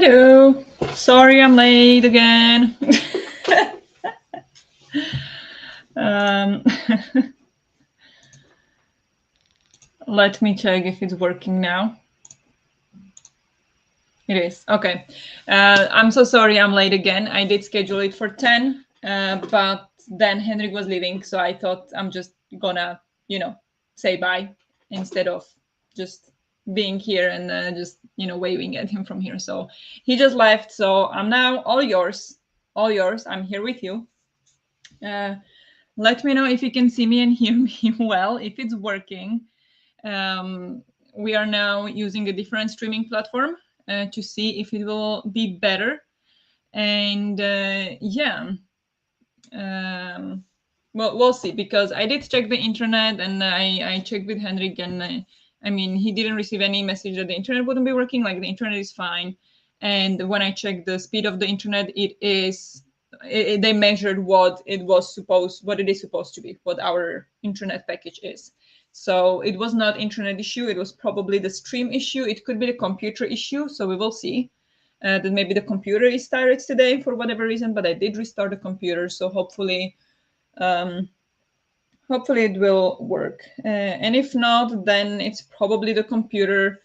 Hello. Sorry I'm late again. um, let me check if it's working now. It is. Okay. I'm so sorry I'm late again. I did schedule it for 10, but then Henrik was leaving, so I thought I'm just gonna, say bye instead of just being here and just, waving at him from here. So he just left. So I'm now all yours. All yours. I'm here with you. Let me know if you can see me and hear me well, if it's working. We are now using a different streaming platform to see if it will be better. And well, we'll see, because I did check the internet and I checked with Henrik, and I mean, he didn't receive any message that the internet wouldn't be working. Like, the internet is fine. And when I checked the speed of the internet, they measured what it is supposed to be, what our internet package is. So it was not internet issue. It was probably the stream issue. It could be the computer issue. So we will see. That maybe the computer is tired today for whatever reason, but I did restart the computer, so hopefully it will work. And if not, then it's probably the computer,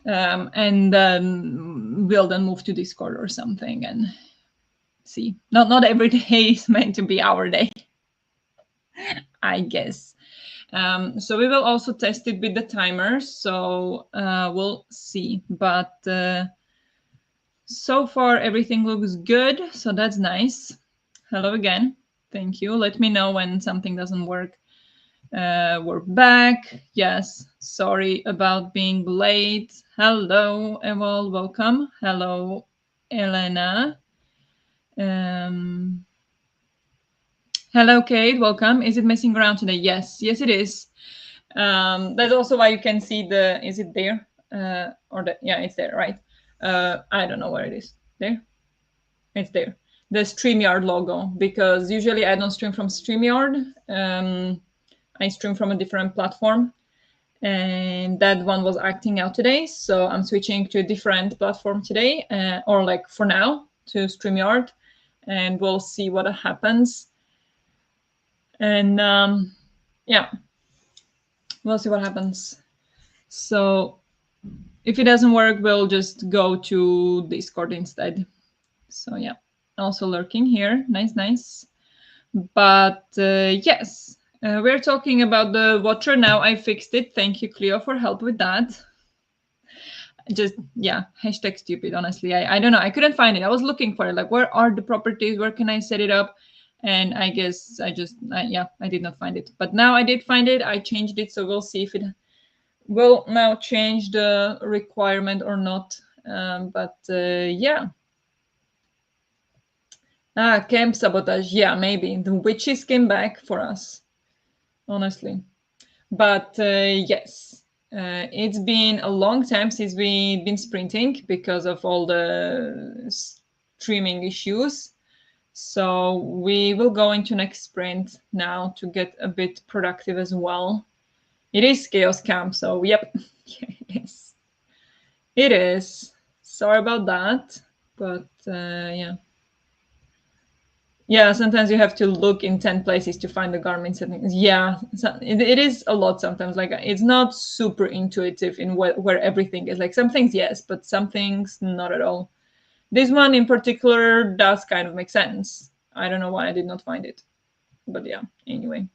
and we'll then move to Discord or something and see. Not every day is meant to be our day, I guess. So we will also test it with the timer, so we'll see. But so far, everything looks good, so that's nice. Hello again. Thank you. Let me know when something doesn't work. We're back. Yes, sorry about being late. Hello, Evol. Welcome. Hello, Elena. Hello, Kate. Welcome. Is it messing around today? Yes, it is. That's also why you can see is it there? Yeah, it's there, right? I don't know where it is. There? It's there. The StreamYard logo, because usually I don't stream from StreamYard. I stream from a different platform, and that one was acting out today. So I'm switching to a different platform today, or like for now, to StreamYard, and we'll see what happens. And yeah, we'll see what happens. So if it doesn't work, we'll just go to Discord instead. So yeah, also lurking here. Nice. But yes, we're talking about the watcher now. I fixed it. Thank you, Cleo, for help with that. Just, yeah, hashtag stupid, honestly. I don't know. I couldn't find it. I was looking for it. Like, where are the properties? Where can I set it up? And I guess I did not find it. But now I did find it. I changed it. So we'll see if it will now change the requirement or not. But yeah. Camp Sabotage. Yeah, maybe. The witches came back for us, honestly. But yes, it's been a long time since we've been sprinting because of all the streaming issues. So we will go into next sprint now to get a bit productive as well. It is Chaos Camp, so yep, it is. It is. Sorry about that, but yeah. Yeah, sometimes you have to look in 10 places to find the Garmin settings. Yeah, so it is a lot sometimes. Like, it's not super intuitive in where everything is. Like, some things, yes, but some things, not at all. This one in particular does kind of make sense. I don't know why I did not find it. But yeah, anyway.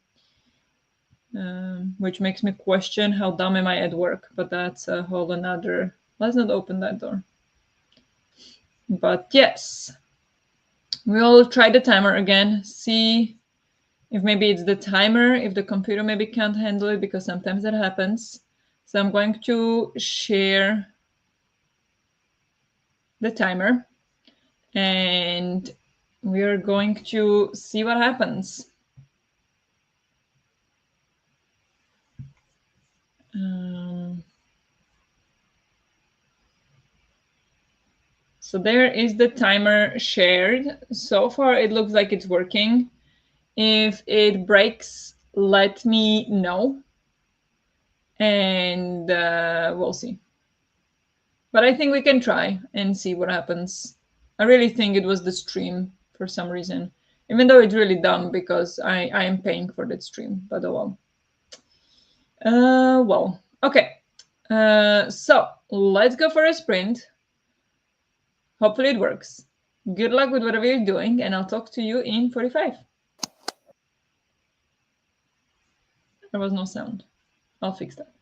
Which makes me question how dumb am I at work. But that's a whole another... Let's not open that door. But yes. We'll try the timer again, see if maybe it's the timer, if the computer maybe can't handle it, because sometimes that happens. So I'm going to share the timer, and we're going to see what happens. So there is the timer shared. So far, it looks like it's working. If it breaks, let me know, and we'll see. But I think we can try and see what happens. I really think it was the stream for some reason, even though it's really dumb because I am paying for that stream. But oh well. Well, okay. So let's go for a sprint. Hopefully it works. Good luck with whatever you're doing, and I'll talk to you in 45. There was no sound. I'll fix that.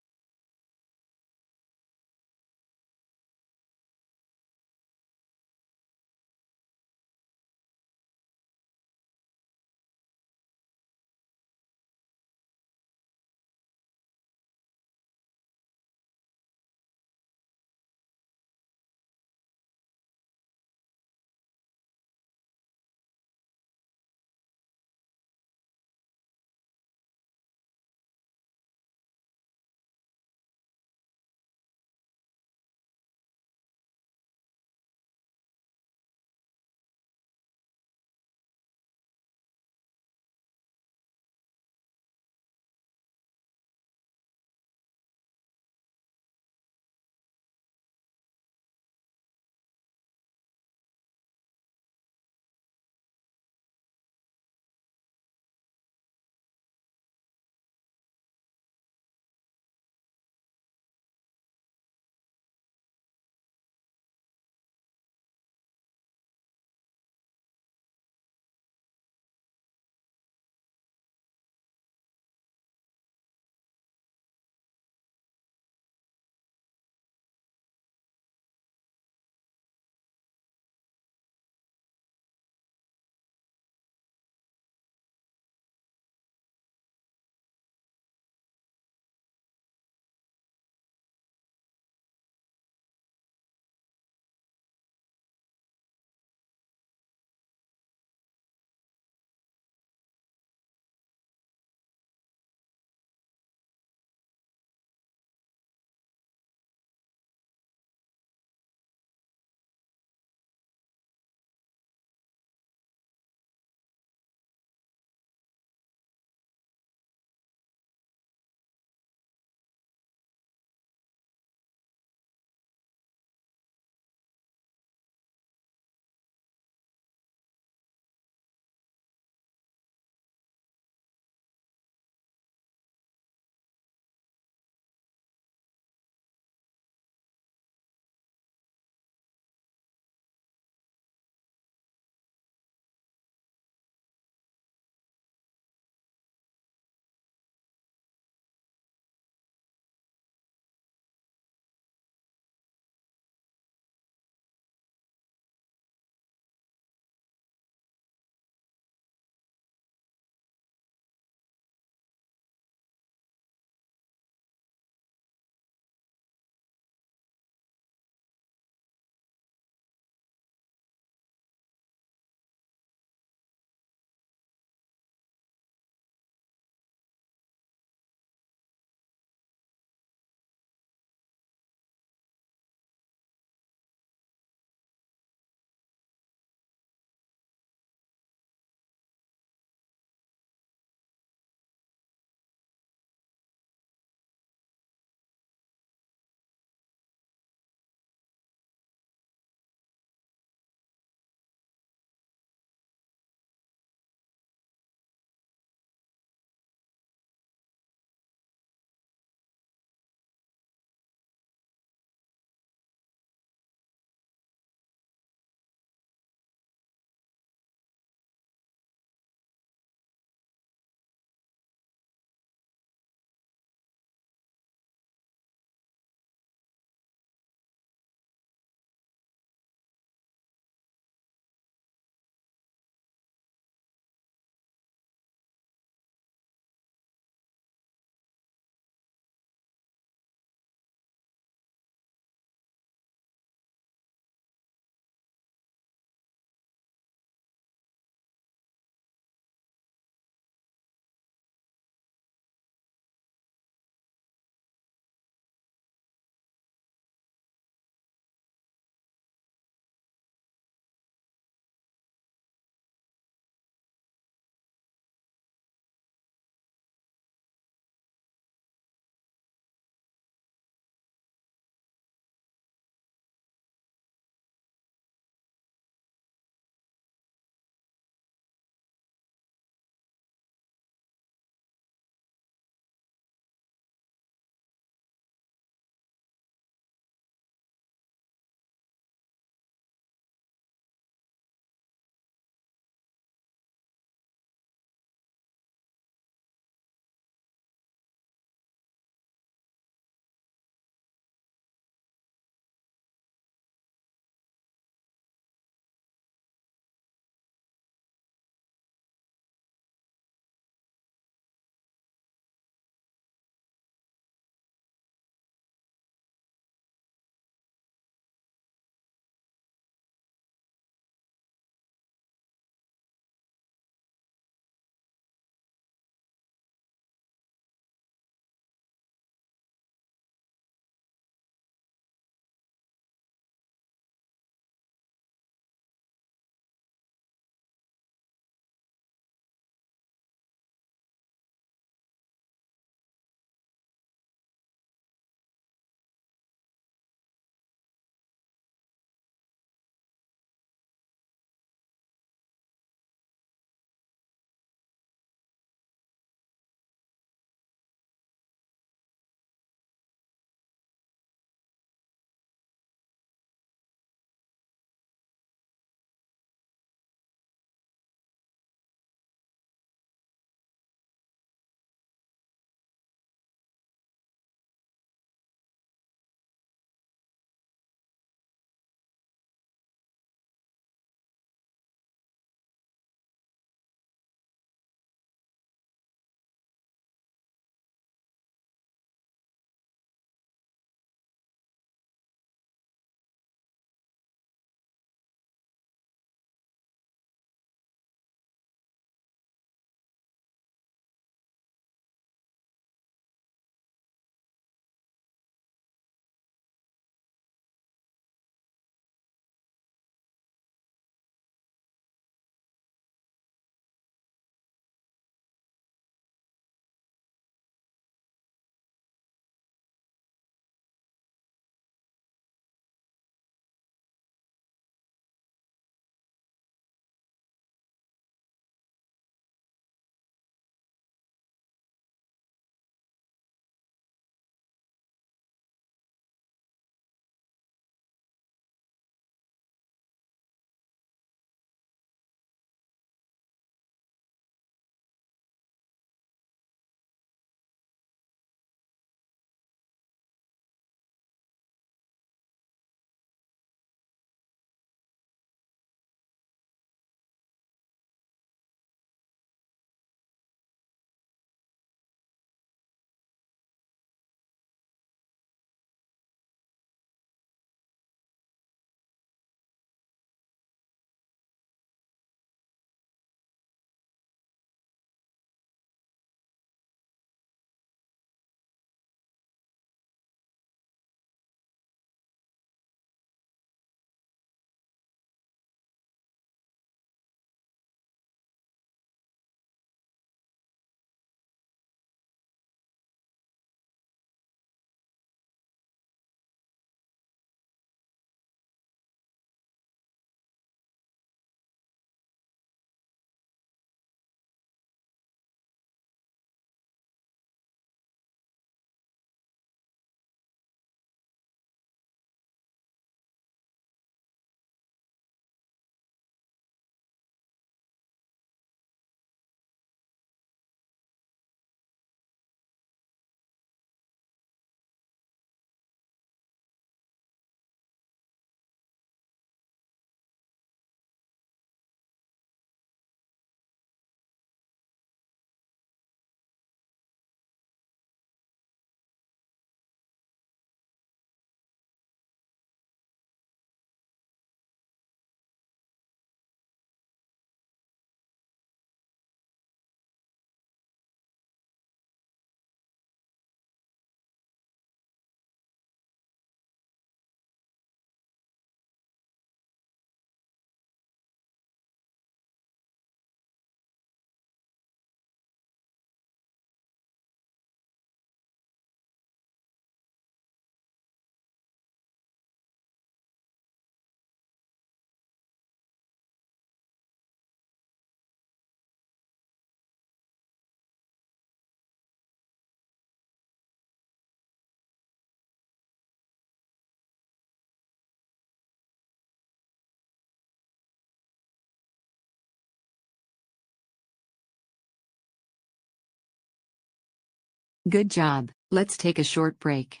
Good job. Let's take a short break.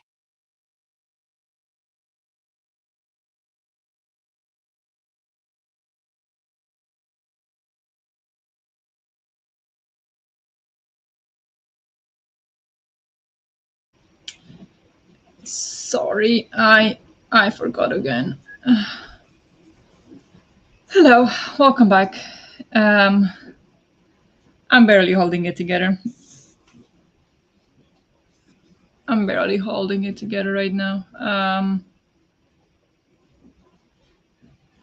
Sorry, I forgot again. Hello, welcome back. I'm barely holding it together. I'm barely holding it together right now.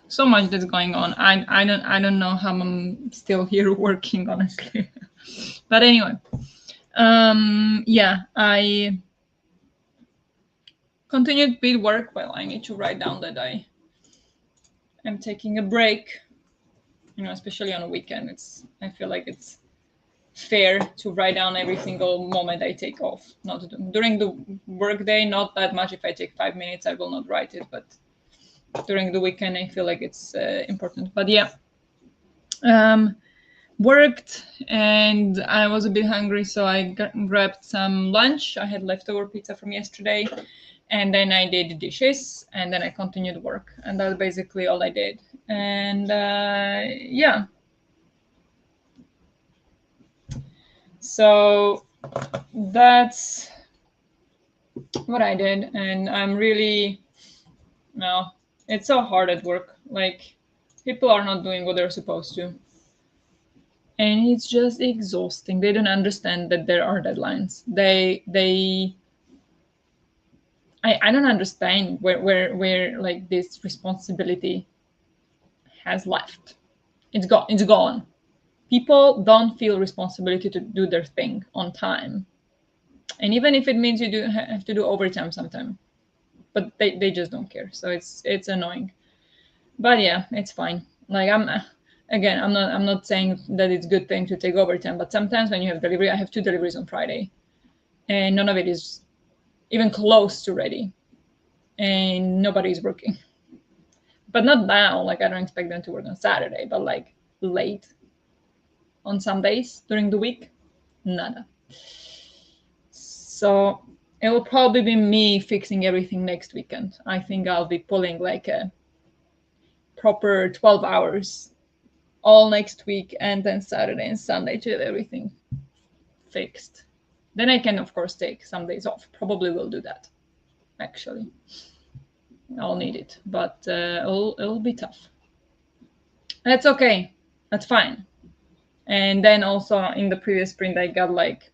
So much that's going on. I don't know how I'm still here working, honestly. But anyway, yeah, I continued with work while I need to write down that I am taking a break. You know, especially on a weekend, I feel like it's fair to write down every single moment I take off. Not during the workday, not that much. If I take 5 minutes, I will not write it. But during the weekend, I feel like it's important. But yeah, worked and I was a bit hungry, so I grabbed some lunch. I had leftover pizza from yesterday, and then I did dishes, and then I continued work, and that's basically all I did. And yeah, so that's what I did, and I'm really no. It's so hard at work. Like people are not doing what they're supposed to, and it's just exhausting. They don't understand that there are deadlines. I don't understand where like this responsibility has left. It's gone. People don't feel responsibility to do their thing on time, and even if it means you do have to do overtime sometime, but they just don't care. So it's annoying. But yeah, it's fine. Like again, I'm not saying that it's a good thing to take overtime, but sometimes when you have delivery, I have 2 deliveries on Friday, and none of it is even close to ready, and nobody's working. But not now. Like I don't expect them to work on Saturday, but like late on some days during the week, nada. So it will probably be me fixing everything next weekend. I think I'll be pulling like a proper 12 hours all next week and then Saturday and Sunday to have everything fixed. Then I can, of course, take some days off. Probably will do that, actually. I'll need it, but it'll be tough. That's okay. That's fine. And then also in the previous sprint, I got like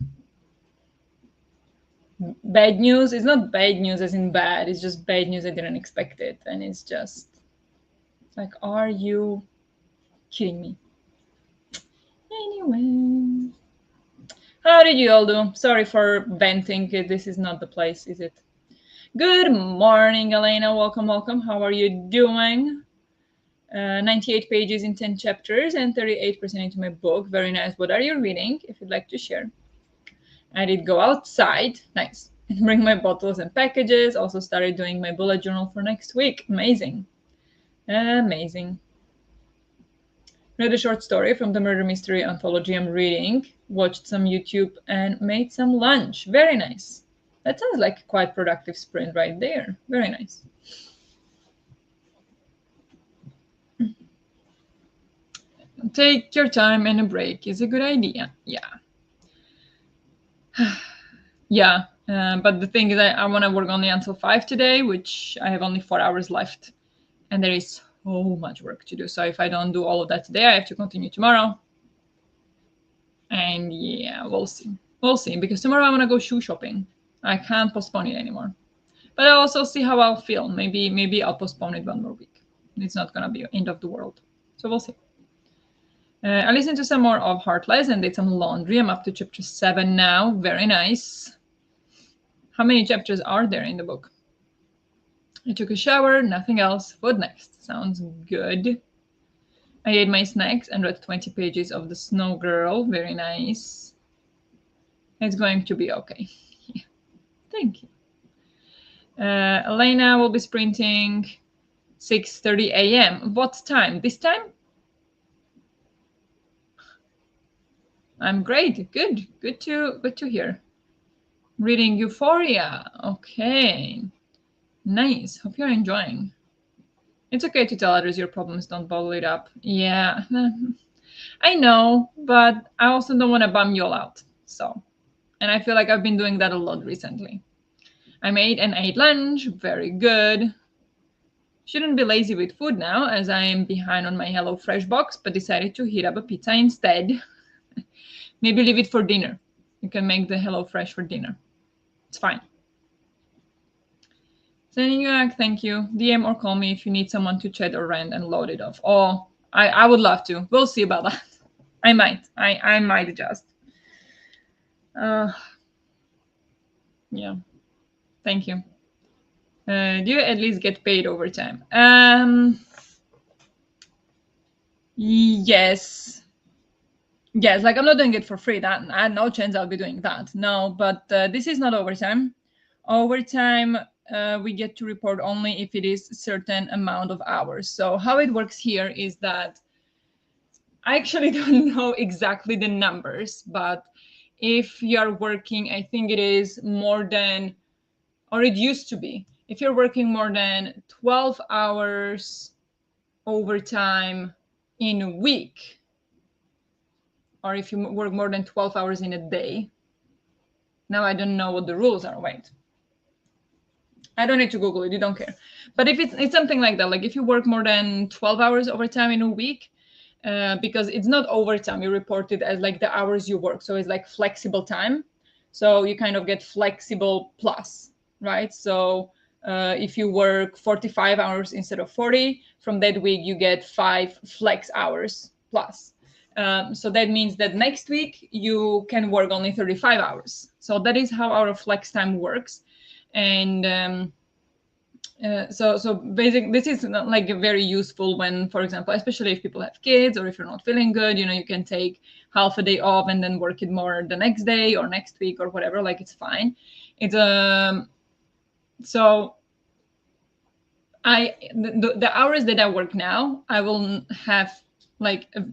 bad news. It's not bad news as in bad. It's just bad news I didn't expect it. And it's just like, are you kidding me? Anyway, how did you all do? Sorry for venting. This is not the place, is it? Good morning, Elena. Welcome, welcome. How are you doing? 98 pages in 10 chapters and 38% into my book. Very nice. What are you reading? If you'd like to share. I did go outside. Nice. Bring my bottles and packages. Also started doing my bullet journal for next week. Amazing. Amazing. Read a short story from the murder mystery anthology I'm reading. Watched some YouTube and made some lunch. Very nice. That sounds like a quite productive sprint right there. Very nice. Take your time and a break is a good idea. Yeah. Yeah. But the thing is, I want to work only until 5 today, which I have only 4 hours left. And there is so much work to do. So if I don't do all of that today, I have to continue tomorrow. And yeah, we'll see. We'll see. Because tomorrow I want to go shoe shopping. I can't postpone it anymore. But I'll also see how I'll feel. Maybe I'll postpone it one more week. It's not gonna be end of the world. So we'll see. I listened to some more of Heartless and did some laundry. I'm up to chapter 7 now. Very nice. How many chapters are there in the book? I took a shower, nothing else. What next? Sounds good. I ate my snacks and read 20 pages of The Snow Girl. Very nice. It's going to be okay. Thank you. Elena will be sprinting 6:30 a.m. What time? This time? I'm great. Good to hear. Reading Euphoria. Okay. Nice. Hope you're enjoying. It's okay to tell others your problems, don't bottle it up. Yeah. I know, but I also don't want to bum you all out. So, and I feel like I've been doing that a lot recently. I made and ate lunch. Very good. Shouldn't be lazy with food now, as I am behind on my HelloFresh box, but decided to heat up a pizza instead. Maybe leave it for dinner. You can make the HelloFresh for dinner. It's fine. Sending you a thank you. DM or call me if you need someone to chat or rant and load it off. Oh, I would love to. We'll see about that. I might. I might just. Uh, yeah. Thank you. Do you at least get paid overtime? Yes. Yes, like I'm not doing it for free. That I had no chance I'll be doing that. No, but this is not overtime. Overtime, we get to report only if it is a certain amount of hours. So how it works here is that I actually don't know exactly the numbers, but if you're working, I think it is more than, or it used to be, if you're working more than 12 hours overtime in a week, or if you work more than 12 hours in a day. Now I don't know what the rules are. Wait. I don't need to Google it. You don't care. But if it's something like that, like if you work more than 12 hours overtime in a week, because it's not overtime, you report it as like the hours you work. So it's like flexible time. So you kind of get flexible plus, right? So if you work 45 hours instead of 40, from that week you get 5 flex hours plus. So that means that next week you can work only 35 hours. So that is how our flex time works. And so basically this is not like very useful when, for example, especially if people have kids or if you're not feeling good, you can take half a day off and then work it more the next day or next week or whatever. Like it's fine. It's so the hours that I work now, I will have like a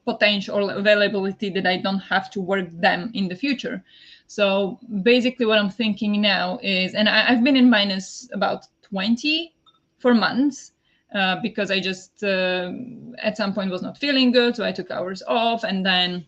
potential availability that I don't have to work them in the future. So basically what I'm thinking now is, and I've been in minus about 20 for months, because I just at some point was not feeling good, so I took hours off, and then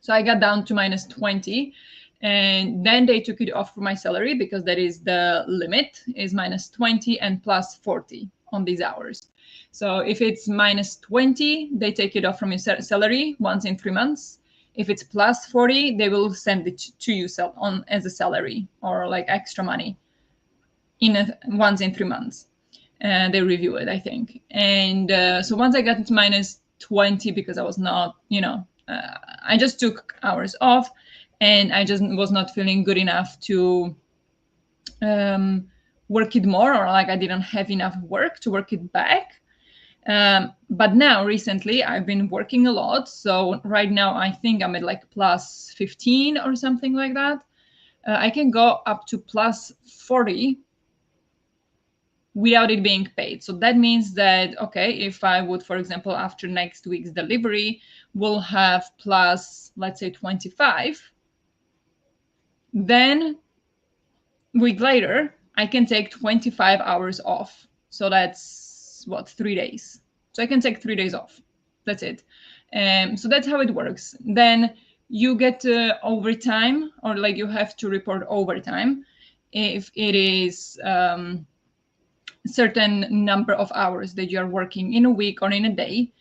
so I got down to minus 20, and then they took it off for my salary because that is the limit, is minus 20 and plus 40 on these hours. So if it's minus 20, they take it off from your salary once in 3 months. If it's plus 40, they will send it to you on as a salary or like extra money once in 3 months. They review it, I think. And so once I got to minus 20, because I was not, I just took hours off, and I just was not feeling good enough to work it more, or like I didn't have enough work to work it back. But now recently I've been working a lot. So right now I think I'm at like plus 15 or something like that. I can go up to plus 40 without it being paid. So that means that, okay, if I would, for example, after next week's delivery, will have plus, let's say 25, then week later, I can take 25 hours off. So that's what, 3 days. So I can take 3 days off. That's it. So that's how it works. Then you get overtime, or like you have to report overtime if it is certain number of hours that you're working in a week or in a day,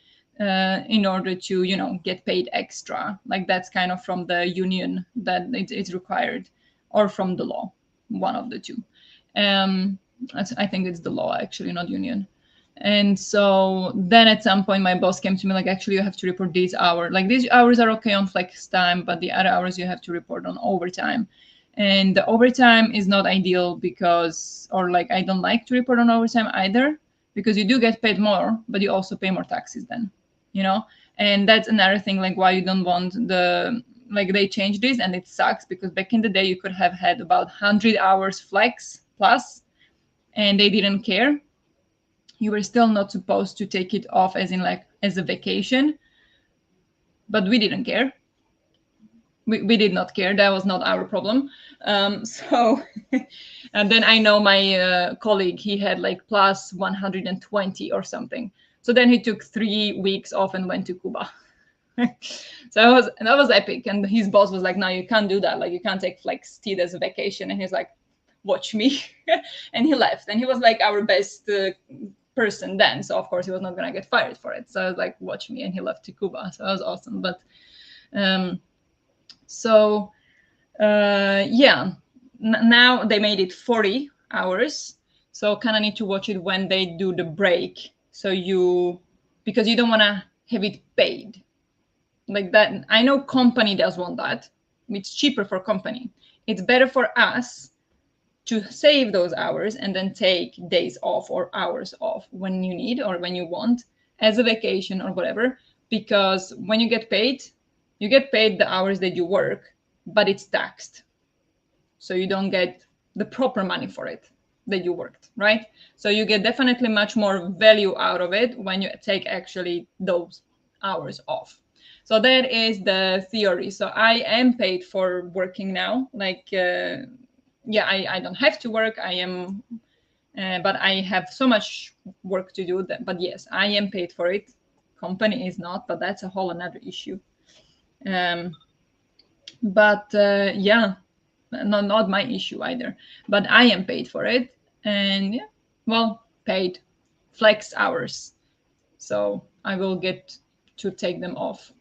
in order to get paid extra. Like that's kind of from the union that it's required, or from the law, one of the two. I think it's the law, actually, not union. And so then at some point my boss came to me like, actually you have to report these hours, like these hours are okay on flex time, but the other hours you have to report on overtime. And the overtime is not ideal because, or like I don't like to report on overtime either, because you do get paid more, but you also pay more taxes then, and that's another thing, like why you don't want like they changed this, and it sucks because back in the day you could have had about 100 hours flex plus, and they didn't care. You were still not supposed to take it off as in like as a vacation, but we didn't care. we did not care. That was not our problem. So and then I know my colleague, he had like plus 120 or something. So then he took 3 weeks off and went to Cuba. So that was epic. And his boss was like, no, you can't do that. Like, you can't take flextid as a vacation. And he's like, watch me. And he left. And he was like our best person then. So of course he was not gonna get fired for it. So I was like, watch me. And he left to Cuba. So that was awesome. But so yeah, now they made it 40 hours. So kind of need to watch it when they do the break. So because you don't want to have it paid like that. I know company does want that. It's cheaper for company. It's better for us to save those hours and then take days off or hours off when you need or when you want as a vacation or whatever. Because when you get paid the hours that you work, but it's taxed. So you don't get the proper money for it that you worked, right? So you get definitely much more value out of it when you take actually those hours off. So that is the theory. So I am paid for working now. Like, yeah, I don't have to work. I am, but I have so much work to do. But yes, I am paid for it. Company is not, but that's a whole another issue. But yeah, not my issue either. But I am paid for it, and yeah, well, paid flex hours. So I will get to take them off.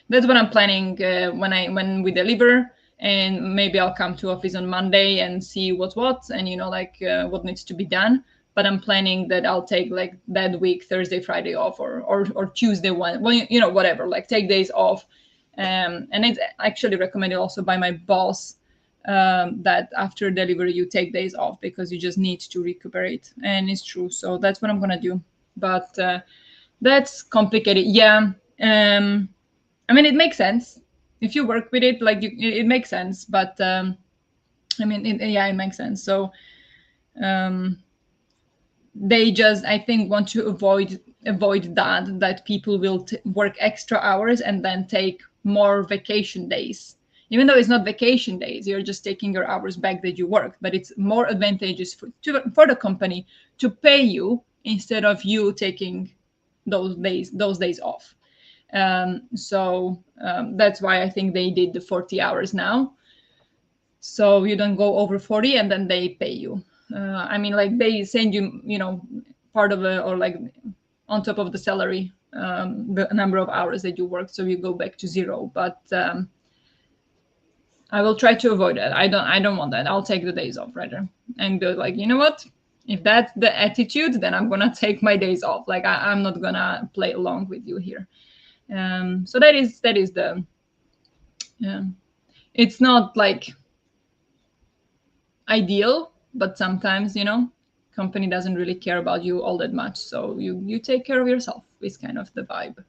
That's what I'm planning when we deliver, and maybe I'll come to office on Monday and see what's what, and like what needs to be done. But I'm planning that I'll take like that week Thursday, Friday off, or Tuesday one. Well, whatever. Like take days off, and it's actually recommended also by my boss that after delivery you take days off because you just need to recuperate, and it's true. So that's what I'm gonna do. But that's complicated. Yeah. I mean, it makes sense if you work with it. Like it makes sense, but I mean, it makes sense. So they just, I think, want to avoid that people will work extra hours and then take more vacation days. Even though it's not vacation days, you're just taking your hours back that you worked. But it's more advantageous for the company to pay you instead of you taking those days off. So that's why I think they did the 40 hours now. So you don't go over 40 and then they pay you. I mean, like they send you, part of it, or like on top of the salary, the number of hours that you work. So you go back to zero. But I will try to avoid that. I don't want that. I'll take the days off rather and go like, you know what? If that's the attitude, then I'm gonna take my days off. Like I'm not gonna play along with you here. So that is the it's not like ideal, but sometimes company doesn't really care about you all that much, so you take care of yourself is kind of the vibe.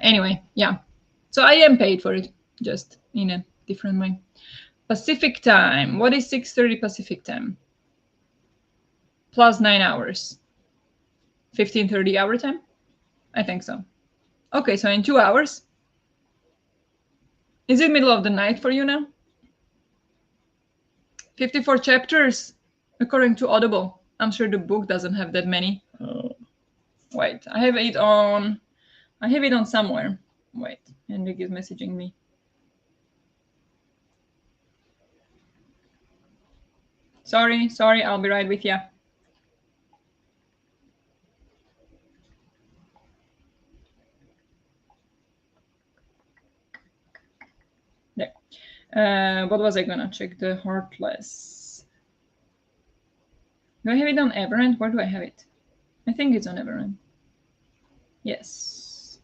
Anyway, yeah, so I am paid for it, just in a different way. Pacific time, what is 6:30 Pacific time? Plus 9 hours. 15:30 our time, I think so. Okay, so in 2 hours. Is it middle of the night for you now? 54 chapters, according to Audible. I'm sure the book doesn't have that many. Wait, I have it on somewhere. Wait, Henrik is messaging me. Sorry, I'll be right with you. There. What was I gonna check? The Heartless. Do I have it on Everend? Where do I have it? I think it's on Everend. Yes.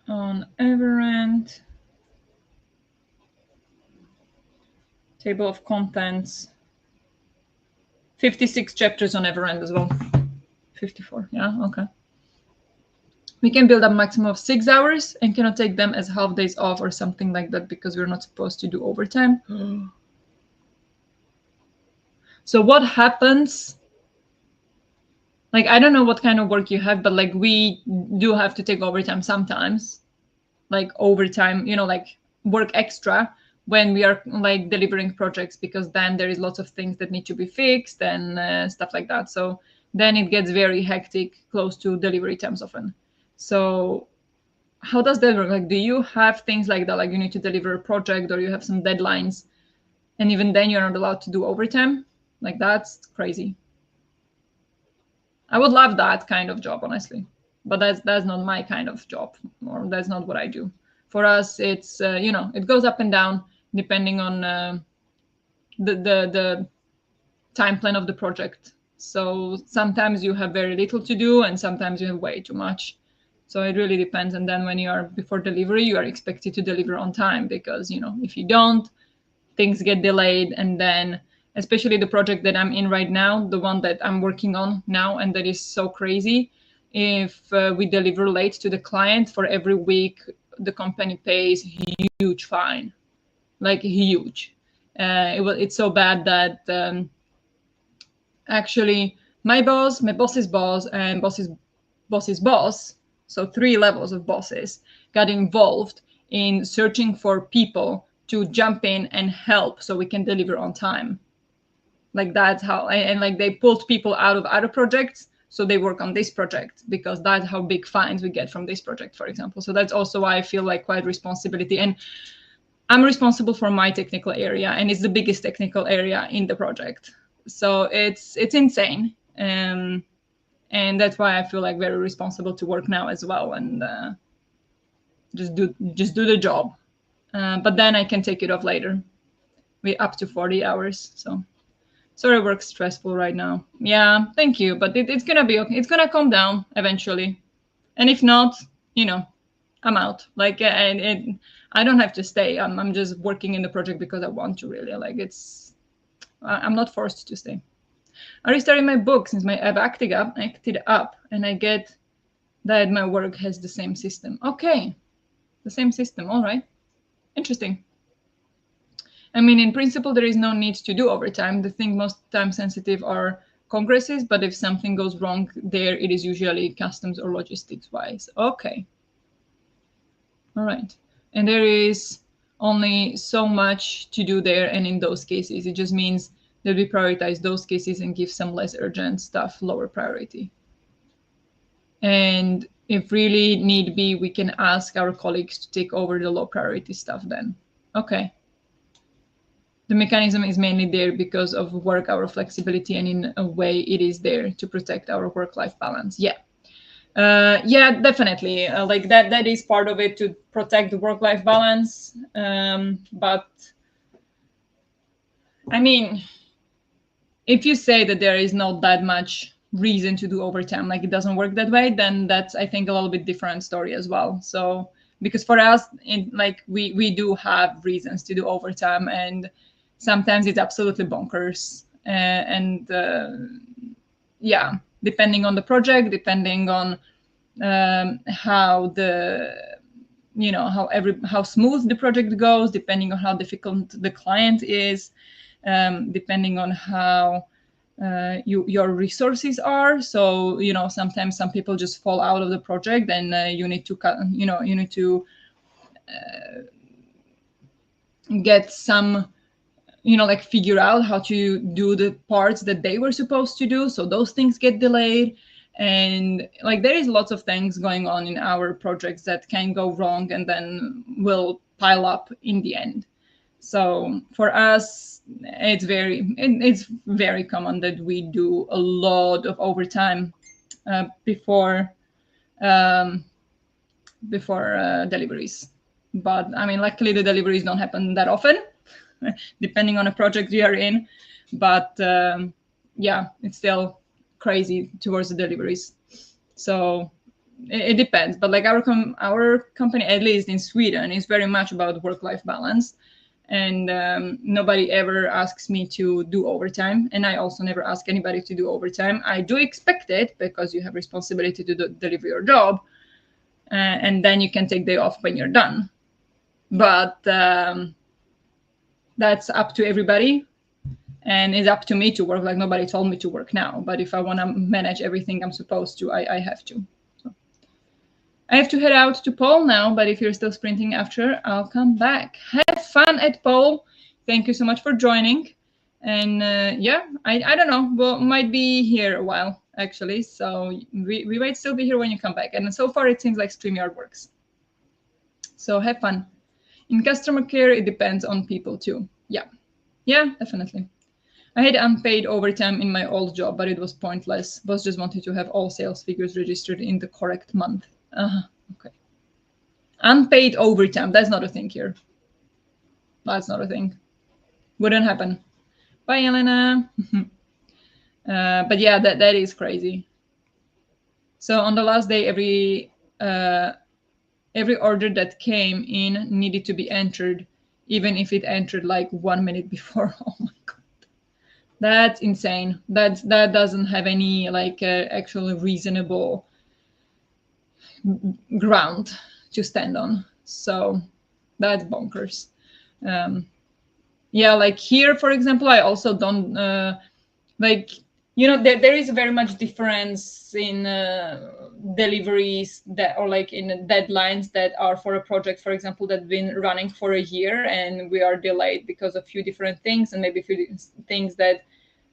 On Everend. Table of contents. 56 chapters on Everend as well. 54, yeah, okay. We can build a maximum of 6 hours and cannot take them as half days off or something like that because we're not supposed to do overtime. So what happens? Like, I don't know what kind of work you have, but like we do have to take overtime sometimes. like overtime, like work extra when we are like delivering projects, because then there is lots of things that need to be fixed and stuff like that. So then it gets very hectic close to delivery times often. So how does that work? Like, do you have things like that, like you need to deliver a project or you have some deadlines, and even then you're not allowed to do overtime? Like, that's crazy. I would love that kind of job, honestly, but that's not my kind of job, or that's not what I do. For us, it's it goes up and down depending on the time plan of the project. So sometimes you have very little to do, and sometimes you have way too much. So it really depends. And then when you are before delivery, you are expected to deliver on time, because if you don't, things get delayed. And then especially the project that I'm in right now, the one that I'm working on now, and that is so crazy, if we deliver late to the client, for every week the company pays huge fine, like huge. It's so bad that actually my boss, my boss's boss, and boss's boss, so 3 levels of bosses, got involved in searching for people to jump in and help so we can deliver on time. Like, that's how, and like they pulled people out of other projects so they work on this project, because that's how big fines we get from this project, for example. So that's also why I feel like quite responsibility. And I'm responsible for my technical area, and it's the biggest technical area in the project. So it's insane. And that's why I feel like very responsible to work now as well, and just do the job. But then I can take it off later. We up to 40 hours. So sorry, work's stressful right now. Yeah, thank you. But it's gonna be okay. It's gonna calm down eventually. And if not, I'm out. Like, and I don't have to stay. I'm just working in the project because I want to, really. Like, I'm not forced to stay. I restarted my book since I've acted up, and I get that my work has the same system. Okay, the same system. All right, interesting. I mean, in principle, there is no need to do overtime. The thing most time sensitive are congresses, but if something goes wrong there, it is usually customs or logistics wise. Okay. All right. And there is only so much to do there. And in those cases, it just means that we prioritize those cases and give some less urgent stuff lower priority. And if really need be, we can ask our colleagues to take over the low priority stuff then. Okay. The mechanism is mainly there because of work hour flexibility, and in a way it is there to protect our work-life balance. Yeah. Yeah, definitely. Like that is part of it, to protect the work-life balance. But I mean, if you say that there is not that much reason to do overtime, like it doesn't work that way, then that's, I think, a little bit different story as well. So because for us, like we do have reasons to do overtime, and sometimes it's absolutely bonkers. And yeah, depending on the project, depending on how the how smooth the project goes, depending on how difficult the client is, depending on how your resources are. So sometimes some people just fall out of the project, and you need to get some like figure out how to do the parts that they were supposed to do, so those things get delayed. And like there is lots of things going on in our projects that can go wrong and then will pile up in the end. So for us, it's very common that we do a lot of overtime before deliveries. But I mean, luckily the deliveries don't happen that often, depending on a project you are in. But yeah, it's still crazy towards the deliveries. So it depends. But like our company, at least in Sweden, is very much about work-life balance. And nobody ever asks me to do overtime. And I also never ask anybody to do overtime. I do expect it, because you have responsibility to deliver your job. And then you can take day off when you're done. But that's up to everybody, and it's up to me to work. Like nobody told me to work now, but if I want to manage everything I'm supposed to, I have to. So I have to head out to Pole now, but if you're still sprinting after, I'll come back. Have fun at Pole. Thank you so much for joining. And yeah, I don't know. Well, might be here a while actually. So we might still be here when you come back. And so far, it seems like StreamYard works. So have fun. In customer care, it depends on people too. Yeah, definitely. I had unpaid overtime in my old job, but it was pointless. Boss just wanted to have all sales figures registered in the correct month. Okay. Unpaid overtime. That's not a thing here. That's not a thing. Wouldn't happen. Bye, Elena. But yeah, that is crazy. So on the last day, every order that came in needed to be entered, even if it entered like 1 minute before. Oh my god, that's insane. That doesn't have any like actual reasonable ground to stand on. So that's bonkers. Yeah, like here, for example, I also don't like, there is very much difference in deliveries that, or like in deadlines that are for a project, for example, that's been running for a year and we are delayed because of a few different things, and maybe a few things that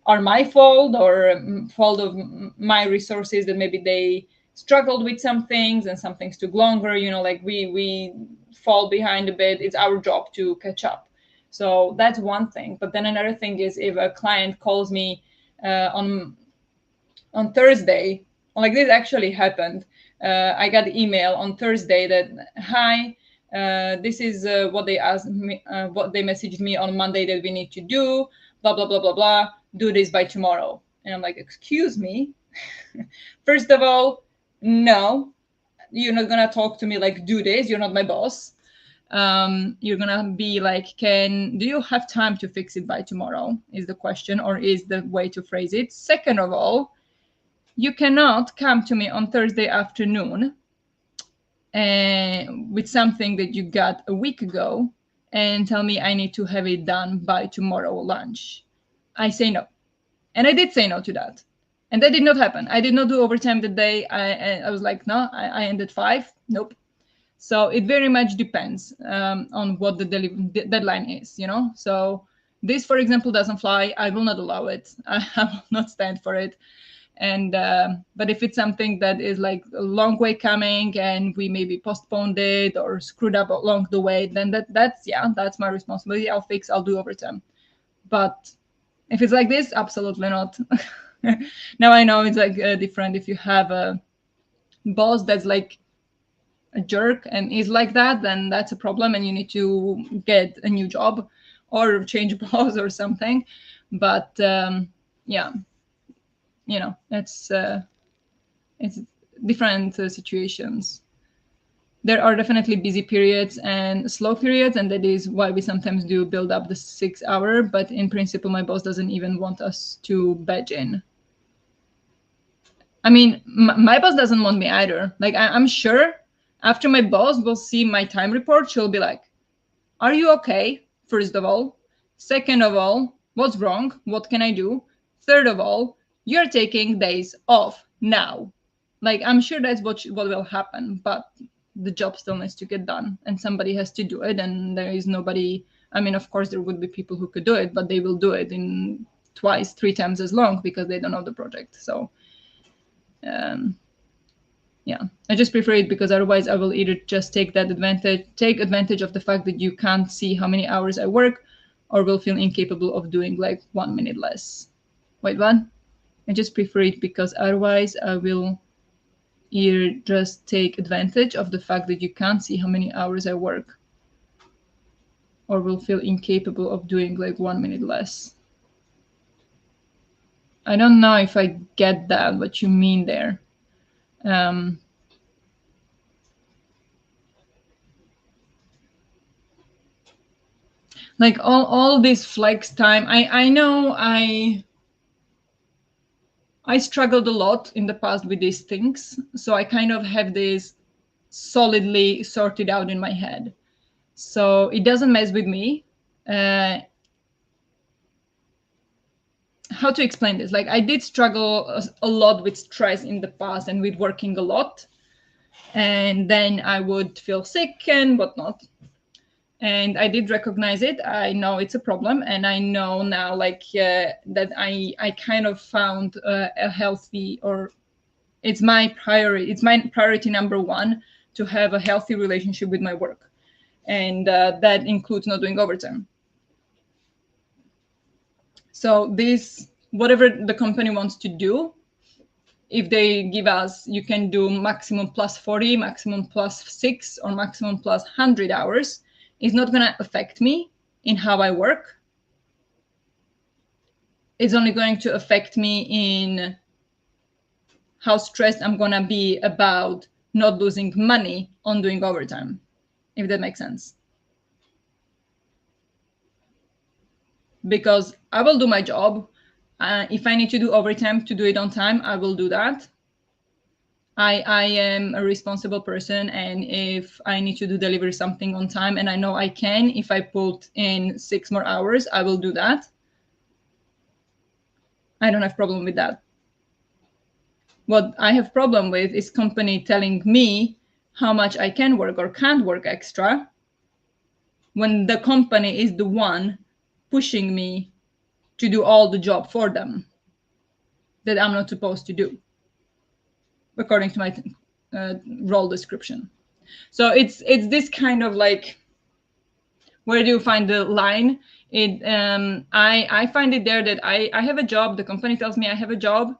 are my fault or fault of my resources, that maybe they struggled with some things and some things took longer, like we fall behind a bit. It's our job to catch up. So that's one thing. But then another thing is, if a client calls me on Thursday, like this actually happened. I got email on Thursday that, hi, this is what they asked me, what they messaged me on Monday that we need to do, blah blah blah blah blah. Do this by tomorrow, and I'm like, excuse me. First of all, no, you're not gonna talk to me like do this. You're not my boss. You're gonna be like, do you have time to fix it by tomorrow, is the question, or is the way to phrase it. Second of all, you cannot come to me on Thursday afternoon with something that you got a week ago and tell me I need to have it done by tomorrow lunch. I say no. And I did say no to that. And that did not happen. I did not do overtime that day. I was like, no, I ended 5. Nope. So it very much depends on what the deadline is, So this, for example, doesn't fly. I will not allow it. I will not stand for it. And but if it's something that is like a long way coming and we maybe postponed it or screwed up along the way, then that's my responsibility. I'll do overtime. But if it's like this, absolutely not. Now I know it's like different if you have a boss that's like a jerk and is like that, then that's a problem and you need to get a new job or change boss or something. But yeah, it's different situations. There are definitely busy periods and slow periods, and that is why we sometimes do build up the 6 hour. But in principle, my boss doesn't even want us to badge in. I mean, my boss doesn't want me either. Like, I'm sure after my boss will see my time report, she'll be like, are you okay? First of all. Second of all, what's wrong? What can I do? Third of all, you're taking days off now. Like, I'm sure that's what will happen, but the job still needs to get done and somebody has to do it. And there is nobody. I mean, of course, there would be people who could do it, but they will do it in twice, 3 times as long because they don't know the project. So yeah, I just prefer it because otherwise I will either just take advantage of the fact that you can't see how many hours I work, or will feel incapable of doing like 1 minute less. Wait, what? I just prefer it because otherwise I will either just take advantage of the fact that you can't see how many hours I work, or will feel incapable of doing like 1 minute less. I don't know if I get that, what you mean there. Like all this flex time, I know I struggled a lot in the past with these things, so I kind of have this solidly sorted out in my head, so it doesn't mess with me. How to explain this? Like, I did struggle a lot with stress in the past and with working a lot, and then I would feel sick and whatnot. And I did recognize it. I know it's a problem, and I know now, like that I kind of found a healthy, or it's my priority. It's my priority number one to have a healthy relationship with my work, and that includes not doing overtime. So this, whatever the company wants to do, if they give us, you can do maximum plus 40, maximum plus 6, or maximum plus 100 hours, it's not going to affect me in how I work. It's only going to affect me in how stressed I'm going to be about not losing money on doing overtime, if that makes sense. Because I will do my job. If I need to do overtime to do it on time, I will do that. I am a responsible person, and if I need to deliver something on time, and I know I can, if I put in 6 more hours, I will do that. I don't have problem with that. What I have problem with is company telling me how much I can work or can't work extra, when the company is the one pushing me to do all the job for them that I'm not supposed to do, according to my role description. So it's this kind of like, where do you find the line? I find it there that I have a job. The company tells me I have a job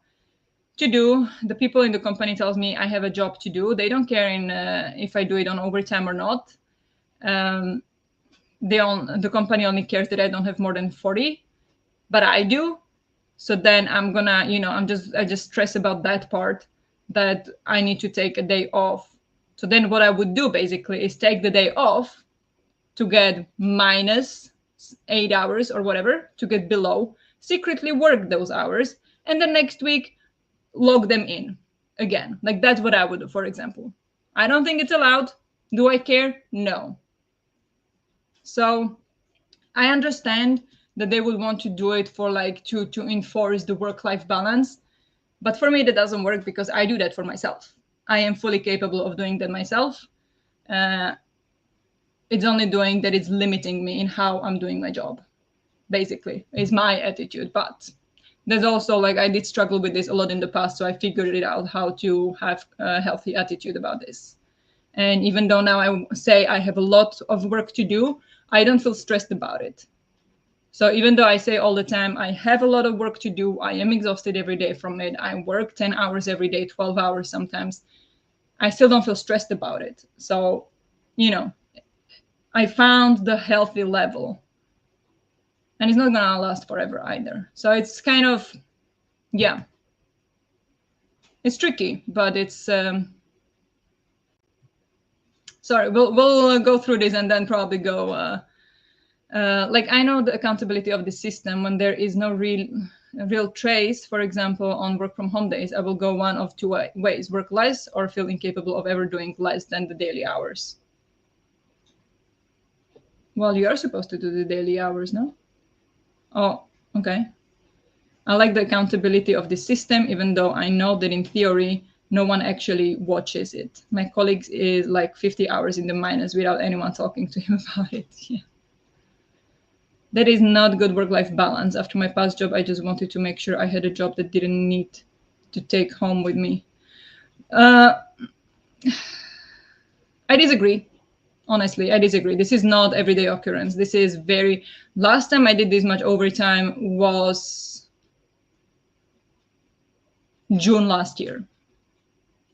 to do. The people in the company tells me I have a job to do. They don't care if I do it on overtime or not. The company only cares that I don't have more than 40, but I do. So then I'm gonna, I just stress about that part, that I need to take a day off. So then what I would do basically is take the day off to get minus 8 hours or whatever, to get below, secretly work those hours, and the next week log them in again. Like that's what I would do, for example. I don't think it's allowed. Do I care? No. So I understand that they would want to do it for like to enforce the work-life balance, but for me that doesn't work, because I do that for myself. I am fully capable of doing that myself. It's only doing that it's limiting me in how I'm doing my job, basically, is my attitude. But there's also, like, I did struggle with this a lot in the past, so I figured it out how to have a healthy attitude about this. And even though now I say I have a lot of work to do, I don't feel stressed about it. So even though I say all the time I have a lot of work to do, I am exhausted every day from it, I work 10 hours every day, 12 hours sometimes, I still don't feel stressed about it. So, I found the healthy level, and it's not gonna last forever either. So it's kind of, yeah, it's tricky, but it's sorry, we'll go through this and then probably go like, I know the accountability of the system. When there is no real trace, for example, on work from home days, I will go one of two ways: work less or feel incapable of ever doing less than the daily hours. Well, you are supposed to do the daily hours, no? Oh, okay. I like the accountability of the system, even though I know that in theory, no one actually watches it. My colleagues is like 50 hours in the minus without anyone talking to him about it. Yeah. That is not good work-life balance. After my past job, I just wanted to make sure I had a job that didn't need to take home with me. I disagree. Honestly, I disagree. This is not everyday occurrence. This is very... Last time I did this much overtime was June last year.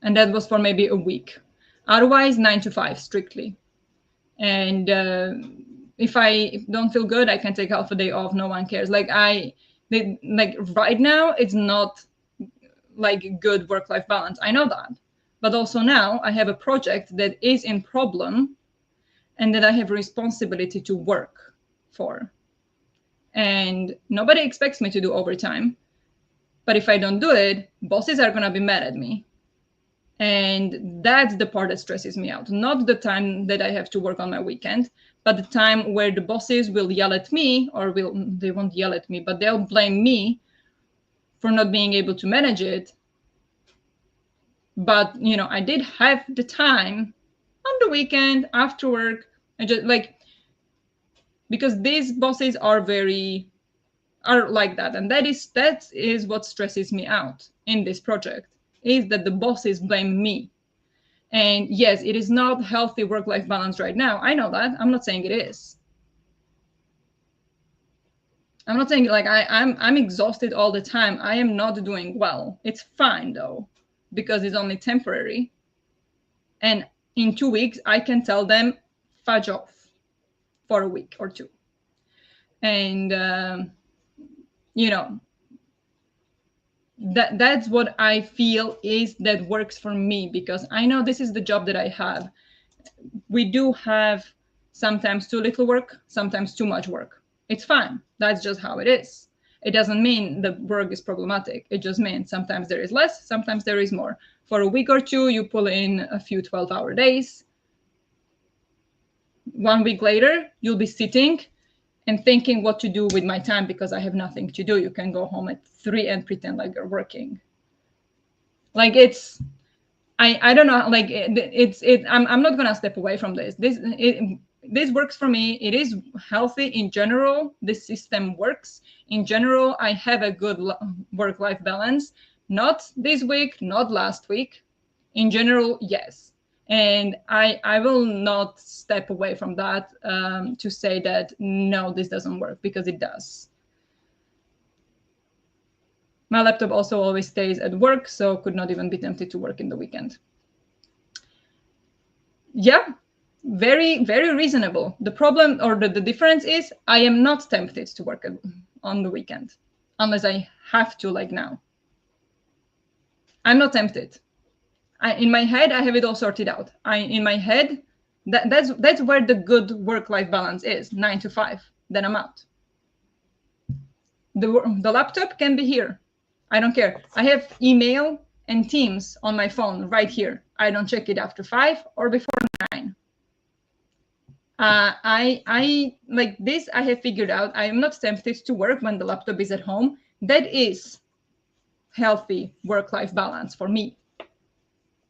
And that was for maybe a week. Otherwise, 9 to 5 strictly. And if I don't feel good, I can take half a day off. No one cares. Like right now, it's not like good work-life balance. I know that. But also now I have a project that is in problem and that I have responsibility to work for. And nobody expects me to do overtime. But if I don't do it, bosses are going to be mad at me. And that's the part that stresses me out. Not the time that I have to work on my weekend, but the time where the bosses will yell at me, or they won't yell at me, but they'll blame me for not being able to manage it, But I did have the time on the weekend after work. I just like, because these bosses are like that, and that is what stresses me out in this project, is that the bosses blame me. And yes, it is not healthy work-life balance right now. I know that. I'm not saying it is. I'm not saying like I'm exhausted all the time. I am not doing well. It's fine though, because it's only temporary. And in 2 weeks, I can tell them fudge off for a week or two. And you know that's what I feel is that works for me, because I know this is the job that I have. We do have sometimes too little work, sometimes too much work. It's fine. That's just how it is. It doesn't mean the work is problematic. It just means sometimes there is less, sometimes there is more. For a week or two, you pull in a few 12-hour days. 1 week later, you'll be sitting and thinking what to do with my time, because I have nothing to do. You can go home at 3 and pretend like you're working. Like I don't know, like I'm not gonna step away from this. This works for me. It is healthy in general. This system works in general. I have a good work-life balance. Not this week, not last week. In general, yes. And I will not step away from that to say that no, this doesn't work, because it does. My laptop also always stays at work, so could not even be tempted to work in the weekend. Yeah, very, very reasonable. The problem, or the difference is, I am not tempted to work on the weekend unless I have to, like now. I'm not tempted. In my head, I have it all sorted out. In my head, that's where the good work-life balance is, 9 to 5. Then I'm out. The laptop can be here. I don't care. I have email and Teams on my phone right here. I don't check it after 5 or before 9. I like this. I have figured out I am not tempted to work when the laptop is at home. That is healthy work-life balance for me,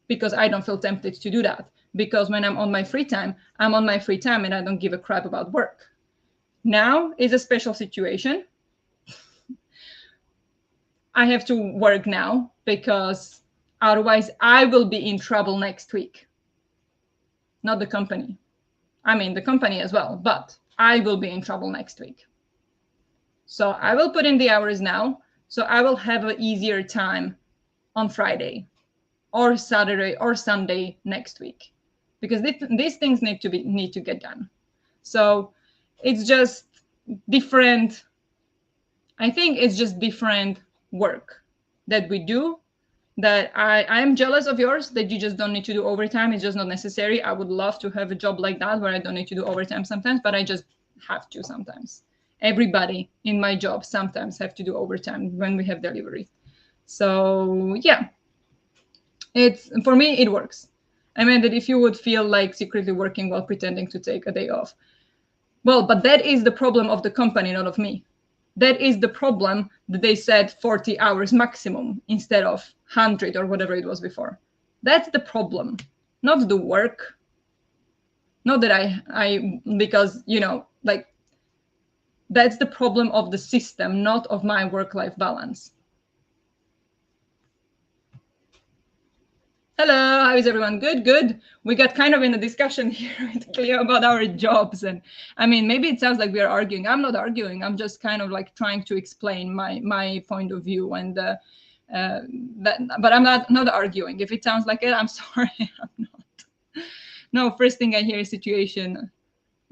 because I don't feel tempted to do that. Because when I'm on my free time, I'm on my free time, and I don't give a crap about work. Now is a special situation. I have to work now, because otherwise I will be in trouble next week. Not the company. I mean, the company as well, but I will be in trouble next week. So I will put in the hours now, so I will have an easier time on Friday or Saturday or Sunday next week, because these things need to get done. So it's just different. I think it's just different work that we do, that I'm jealous of yours, that you just don't need to do overtime. It's just not necessary. I would love to have a job like that where I don't need to do overtime sometimes, but I just have to sometimes. Everybody in my job sometimes have to do overtime when we have delivery. So yeah, it's, for me, it works. I mean, that if you would feel like secretly working while pretending to take a day off, well, but that is the problem of the company, not of me. That is the problem, that they said 40 hours maximum instead of 100 or whatever it was before. That's the problem, not the work. Not that I because, like, that's the problem of the system, not of my work-life balance. Hello, how is everyone? Good. We got kind of in a discussion here with Cleo about our jobs, and I mean, maybe it sounds like we are arguing. I'm not arguing. I'm just kind of like trying to explain my point of view, and but I'm not arguing. If it sounds like it, I'm sorry, I'm not. No, first thing I hear is situation,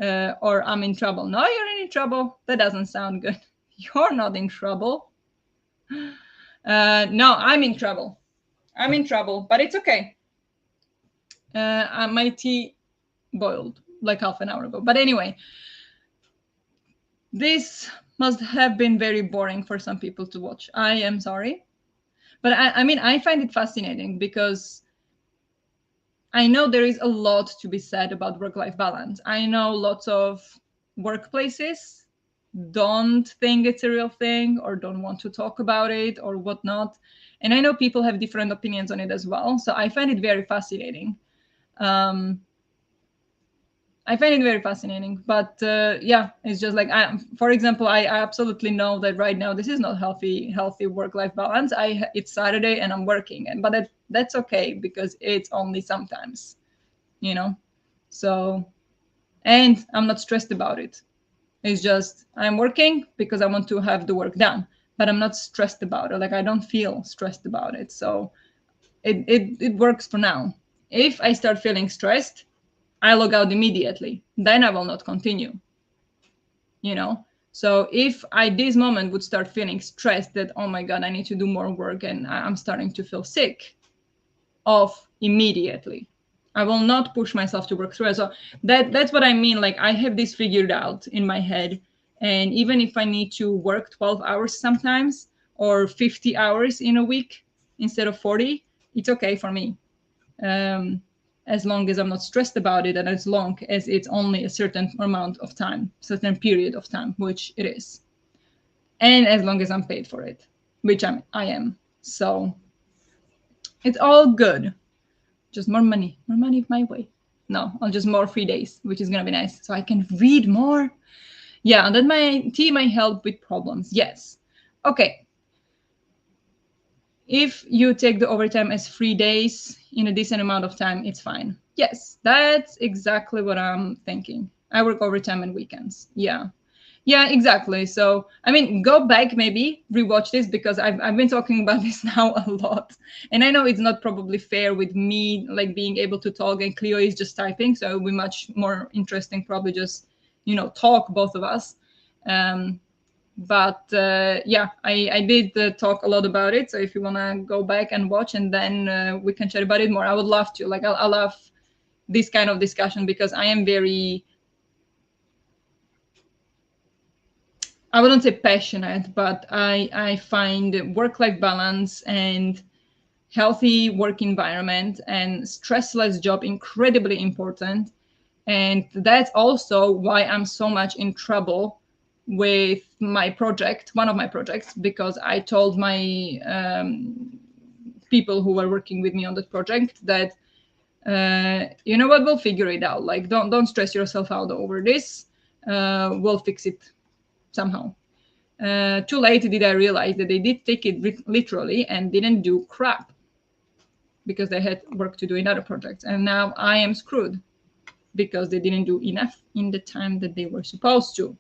or I'm in trouble. No, you're in trouble. That doesn't sound good. You're not in trouble. No, I'm in trouble. I'm in trouble, but it's okay. My tea boiled like half an hour ago. But anyway, this must have been very boring for some people to watch. I am sorry. But I mean, I find it fascinating, because I know there is a lot to be said about work-life balance. I know lots of workplaces don't think it's a real thing, or don't want to talk about it, or whatnot. And I know people have different opinions on it as well. So I find it very fascinating. I find it very fascinating, but yeah, it's just like, for example, I absolutely know that right now this is not healthy work-life balance. It's Saturday and I'm working, but that's okay because it's only sometimes, you know. So, and I'm not stressed about it. It's just I'm working because I want to have the work done, but I'm not stressed about it. Like I don't feel stressed about it. So it works for now. If I start feeling stressed, I log out immediately. Then I will not continue. You know. So if I this moment would start feeling stressed that oh my god I need to do more work and I'm starting to feel sick, off immediately. I will not push myself to work through it. So that's what I mean. Like I have this figured out in my head. And even if I need to work 12 hours sometimes or 50 hours in a week instead of 40, it's okay for me. As long as I'm not stressed about it and as long as it's only a certain amount of time, certain period of time, which it is. And as long as I'm paid for it, which I am. So it's all good. Just more money my way. No, I'll just more free days, which is gonna be nice. So I can read more. Yeah, and then my tea might help with problems. Yes. Okay. If you take the overtime as 3 days in a decent amount of time, it's fine. Yes, that's exactly what I'm thinking. I work overtime and weekends. Yeah. Yeah, exactly. So, I mean, go back, maybe rewatch this because I've been talking about this now a lot. And I know it's not probably fair with me, like being able to talk and Cleo is just typing. So it will be much more interesting, probably just, talk both of us. But yeah, I did talk a lot about it. So if you want to go back and watch and then we can chat about it more, I would love to. Like, I love this kind of discussion because I am very, I wouldn't say passionate, but I find work-life balance and healthy work environment and stressless job incredibly important. And that's also why I'm so much in trouble with my project, one of my projects, because I told my people who were working with me on that project that you know what, we'll figure it out. Like don't stress yourself out over this. We'll fix it somehow. Too late did I realize that they did take it literally and didn't do crap because they had work to do in other projects. And now I am screwed because they didn't do enough in the time that they were supposed to.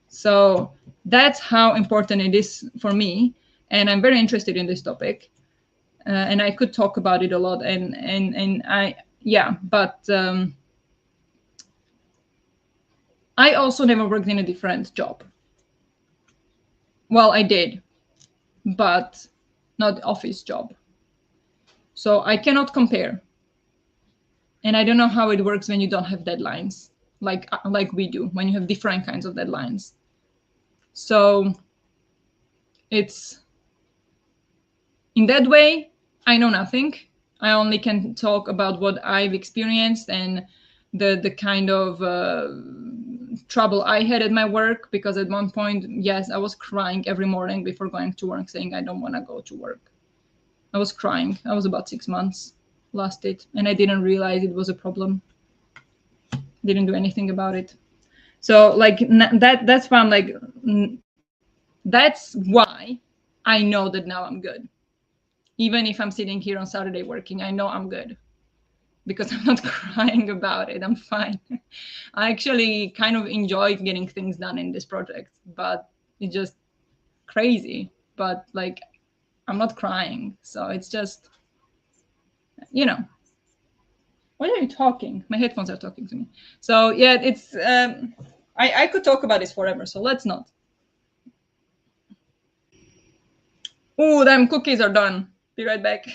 So that's how important it is for me. And I'm very interested in this topic. And I could talk about it a lot. And I, yeah, but I also never worked in a different job. Well, I did, but not office job. So I cannot compare. And I don't know how it works when you don't have deadlines like we do, when you have different kinds of deadlines. So it's in that way, I know nothing. I only can talk about what I've experienced and the kind of trouble I had at my work, because at one point, yes, I was crying every morning before going to work saying I don't want to go to work. I was crying. I was about 6 months lasted, and I didn't realize it was a problem. Didn't do anything about it. So like that's why I'm like, that's why I know that now I'm good. Even if I'm sitting here on Saturday working, I know I'm good because I'm not crying about it. I'm fine. I actually kind of enjoyed getting things done in this project, but it's just crazy. But like, I'm not crying. So it's just, you know, why are you talking? My headphones are talking to me. So yeah, it's, I could talk about this forever. So let's not. Oh, damn, cookies are done. Be right back.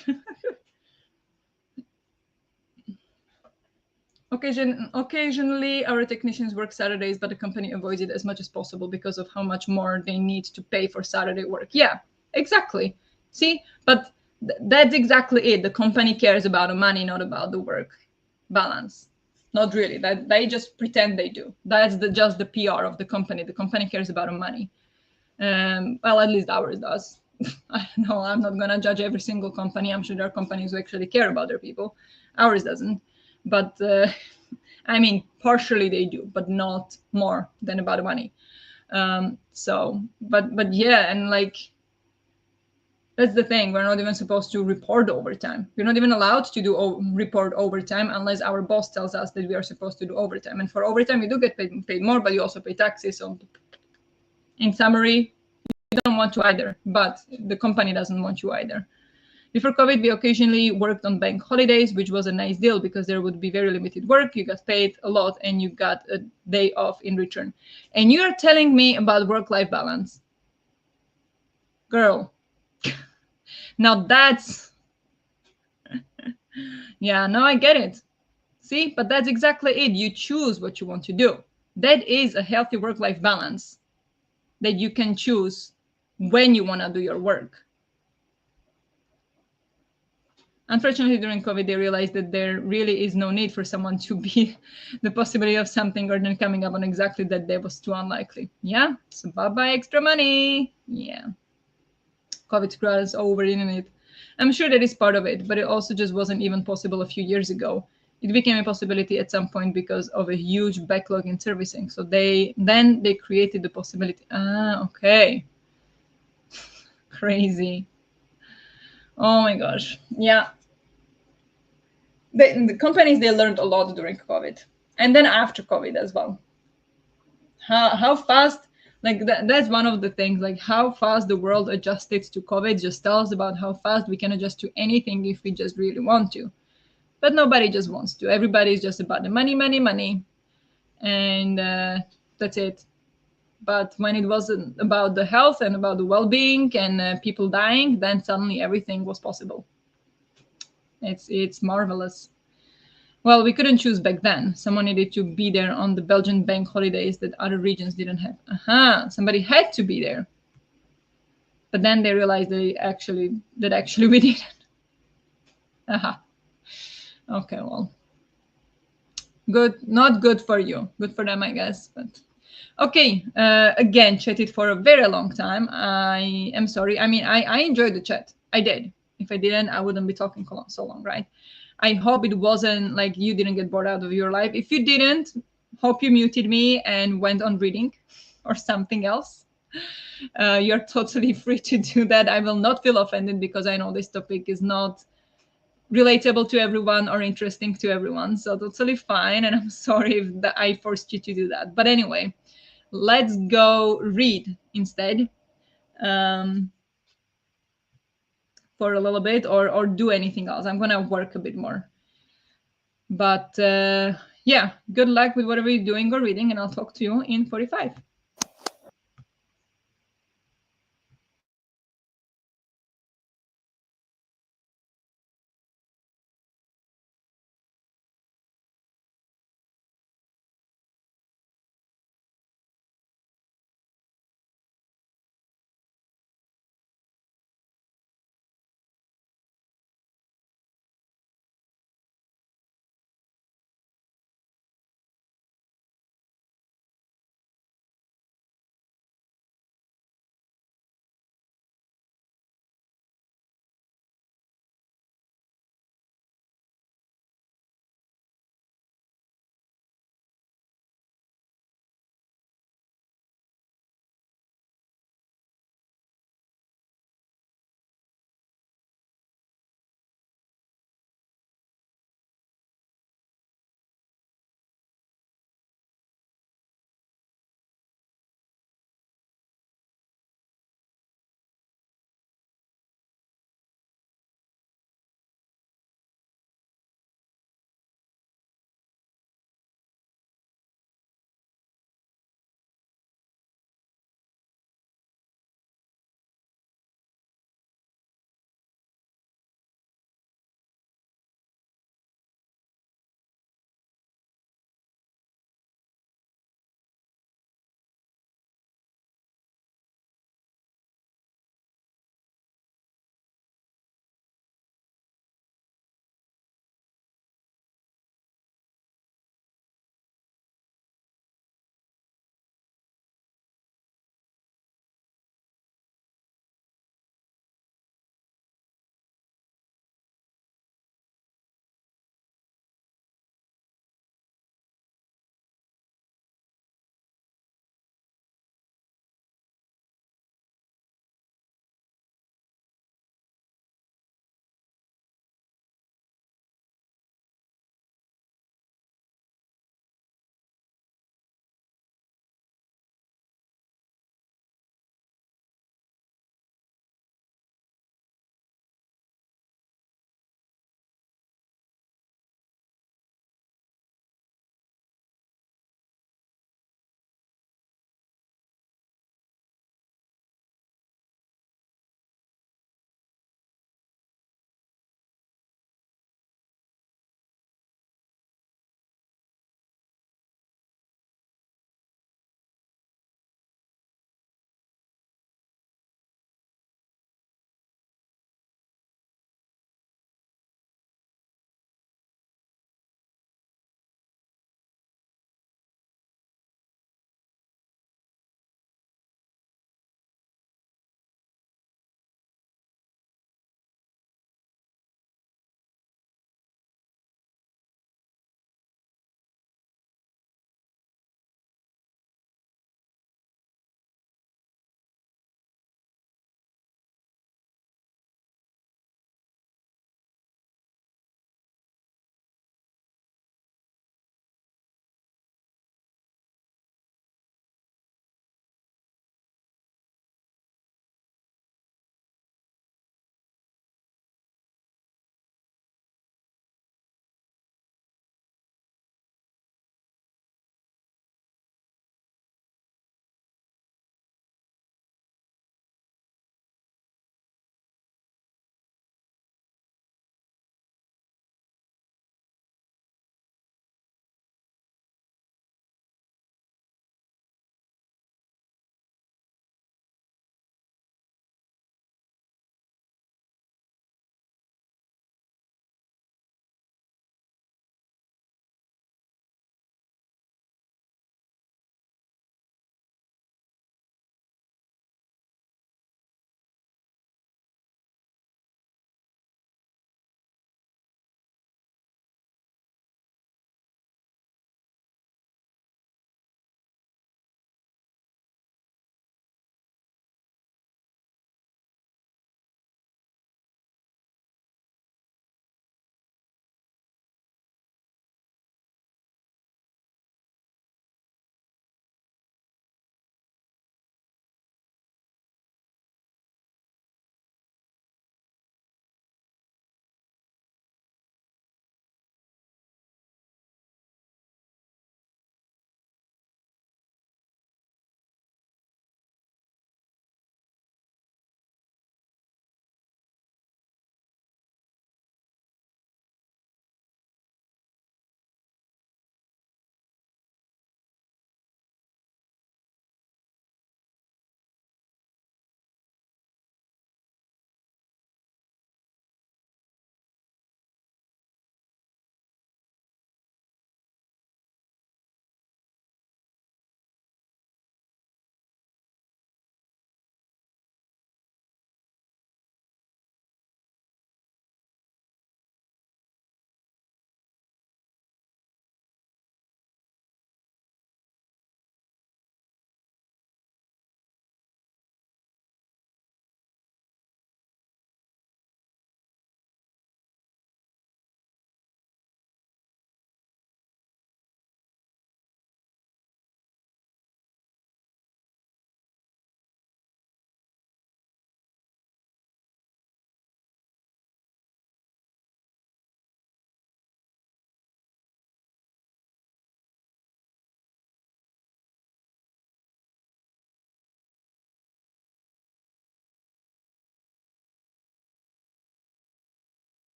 Occasionally, our technicians work Saturdays, but the company avoids it as much as possible because of how much more they need to pay for Saturday work. Yeah, exactly. See, but that's exactly it. The company cares about the money, not about the work balance. Not really. That they just pretend they do. That's just the PR of the company. The company cares about the money. Well, at least ours does. I don't know. I'm not gonna judge every single company. I'm sure there are companies who actually care about their people. Ours doesn't, but I mean, partially they do, but not more than about the money. But yeah, and like that's the thing. We're not even supposed to report overtime. We're not even allowed to do report overtime unless our boss tells us that we are supposed to do overtime. And for overtime, you do get paid more, but you also pay taxes. So, in summary, you don't want to either, but the company doesn't want you either. Before COVID, we occasionally worked on bank holidays, which was a nice deal because there would be very limited work. You got paid a lot and you got a day off in return. And you are telling me about work life balance. Girl, now that's, yeah, no, I get it. See, but that's exactly it. You choose what you want to do. That is a healthy work life balance that you can choose when you want to do your work. Unfortunately, during COVID, they realized that there really is no need for someone to be the possibility of something or then coming up on exactly that day was too unlikely. Yeah, so bye bye extra money. Yeah, COVID screwed us over, didn't it? I'm sure that is part of it, but it also just wasn't even possible a few years ago. It became a possibility at some point because of a huge backlog in servicing. So they created the possibility. Ah, okay, crazy. Oh my gosh, yeah. The companies they learned a lot during COVID, and then after COVID as well. How fast, like that's one of the things, like how fast the world adjusted to COVID just tells about how fast we can adjust to anything if we just really want to. But nobody just wants to. Everybody's just about the money, money, money, and that's it. But when it wasn't about the health and about the well-being and people dying, then suddenly everything was possible. It's marvelous. Well, we couldn't choose back then. Someone needed to be there on the Belgian bank holidays that other regions didn't have. Aha, somebody had to be there. But then they realized that actually we didn't. Aha. Okay, well, good. Not good for you. Good for them, I guess. But okay, again, chatted for a very long time. I am sorry. I mean, I enjoyed the chat. I did. If I didn't, I wouldn't be talking so long, right? I hope it wasn't like you didn't get bored out of your life. If you didn't, hope you muted me and went on reading or something else. You're totally free to do that. I will not feel offended because I know this topic is not relatable to everyone or interesting to everyone. So totally fine. And I'm sorry if I forced you to do that. But anyway, let's go read instead um, for a little bit or do anything else. I'm going to work a bit more. But yeah, good luck with whatever you're doing or reading, and I'll talk to you in 45.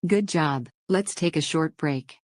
Good job. Let's take a short break.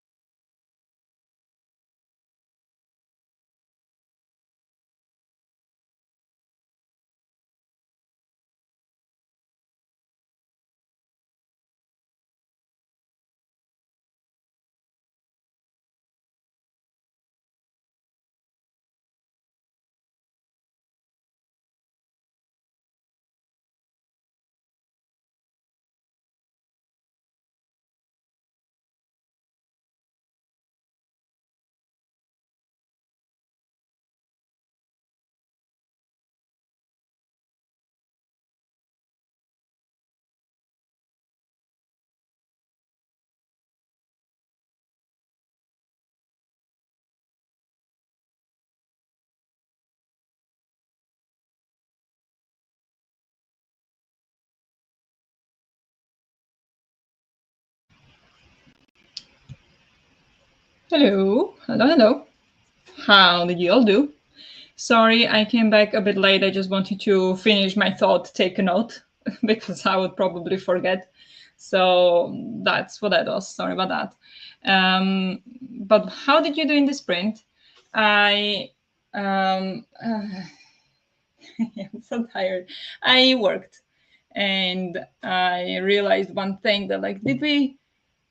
Hello, hello, hello. How did you all do? Sorry, I came back a bit late. I just wanted to finish my thought, take a note, because I would probably forget. So that's what that was. Sorry about that. But how did you do in the sprint? I I'm so tired. I worked, and I realized one thing that like,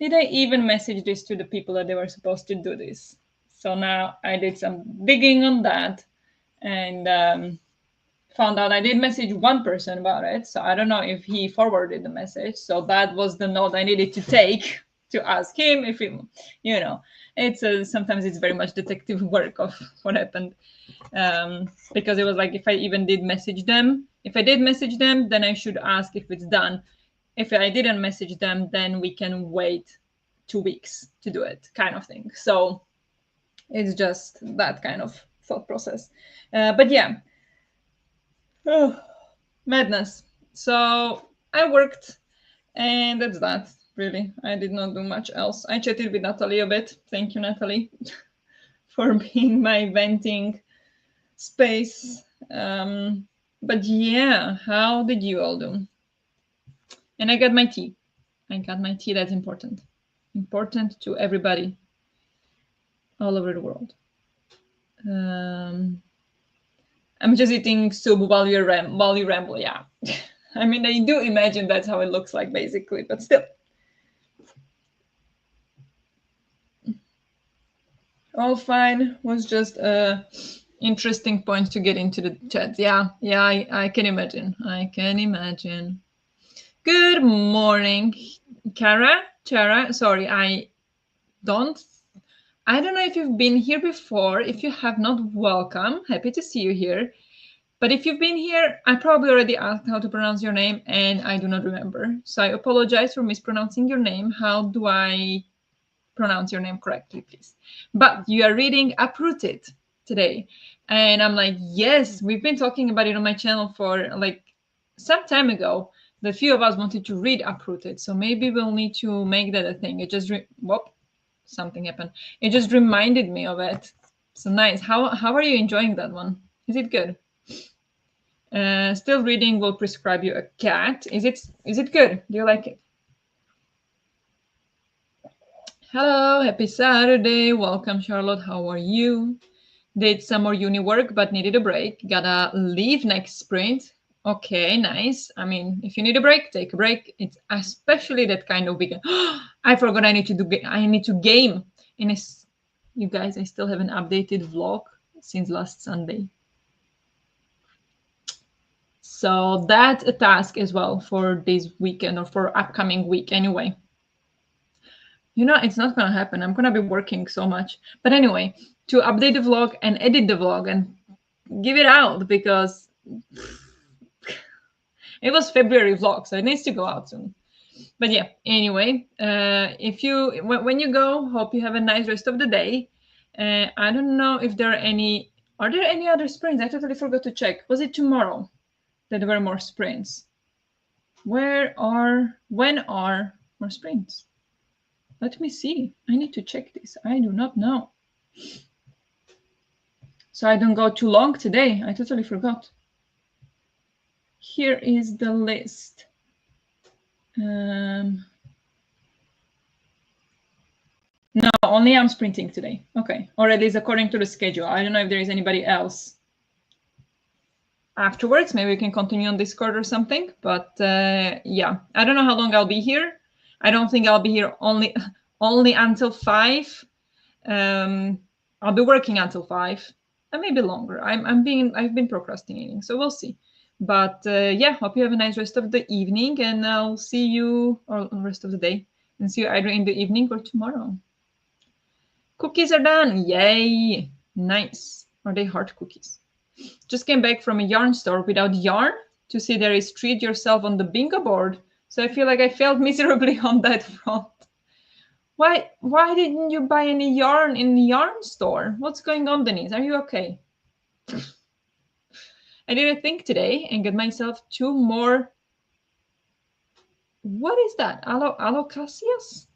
did I even message this to the people that they were supposed to do this? So now I did some digging on that, and found out I did message one person about it. So I don't know if he forwarded the message. So that was the note I needed to take to ask him if he, it's sometimes it's very much detective work of what happened. Because it was like, if I even did message them, if I did message them, then I should ask if it's done. If I didn't message them, then we can wait 2 weeks to do it, kind of thing. So it's just that kind of thought process. But yeah, oh, madness. So I worked, and that's that. Really, I did not do much else. I chatted with Natalie a bit. Thank you, Natalie, for being my venting space. But yeah, how did you all do? And I got my tea. I got my tea. That's important. Important to everybody all over the world. I'm just eating soup while you ramble. Yeah, I mean, I do imagine that's how it looks like, basically, but still. All fine. Was just a interesting point to get into the chat. Yeah, I can imagine. I can imagine. Good morning, Chara. Sorry, don't. I don't know if you've been here before. If you have not, welcome. Happy to see you here. But if you've been here, I probably already asked how to pronounce your name, and I do not remember. So I apologize for mispronouncing your name. How do I pronounce your name correctly, please? But you are reading Uprooted today. And I'm like, yes, we've been talking about it on my channel for like some time ago. The few of us wanted to read Uprooted. So maybe we'll need to make that a thing. It just, whoop, something happened. It just reminded me of it. So nice. How are you enjoying that one? Is it good? Still reading will prescribe you a cat. Is it good? Do you like it? Hello, happy Saturday. Welcome, Charlotte. How are you? Did some more uni work, but needed a break. Gotta leave next sprint. Okay, nice. I mean, if you need a break, take a break. It's especially that kind of weekend. I forgot I need to do. I need to game in a. You guys, I still haven't updated vlog since last Sunday. So that's a task as well for this weekend or for upcoming week anyway. It's not going to happen. I'm going to be working so much. But anyway, to update the vlog and edit the vlog and give it out, because it was February vlog, so it needs to go out soon. But yeah, anyway, if you when you go, hope you have a nice rest of the day. I don't know if there are there any other sprints? I totally forgot to check. Was it tomorrow that there were more sprints? When are more sprints? Let me see. I need to check this. I do not know. So I don't go too long today. I totally forgot. Here is the list. No, only I'm sprinting today. Okay, or at least according to the schedule. I don't know if there is anybody else afterwards. Maybe we can continue on Discord or something. But yeah, I don't know how long I'll be here. I don't think I'll be here only until 5. I'll be working until 5, and maybe longer. I've been procrastinating, so we'll see. But yeah, hope you have a nice rest of the evening, and I'll see you or rest of the day, and see you either in the evening or tomorrow. Cookies are done. Yay! Nice. Are they hard cookies? Just came back from a yarn store without yarn to see there is treat yourself on the bingo board. So I feel like I failed miserably on that front. Why didn't you buy any yarn in the yarn store? What's going on, Denise? Are you okay? I did a thing today and got myself 2 more. What is that? Alocassias?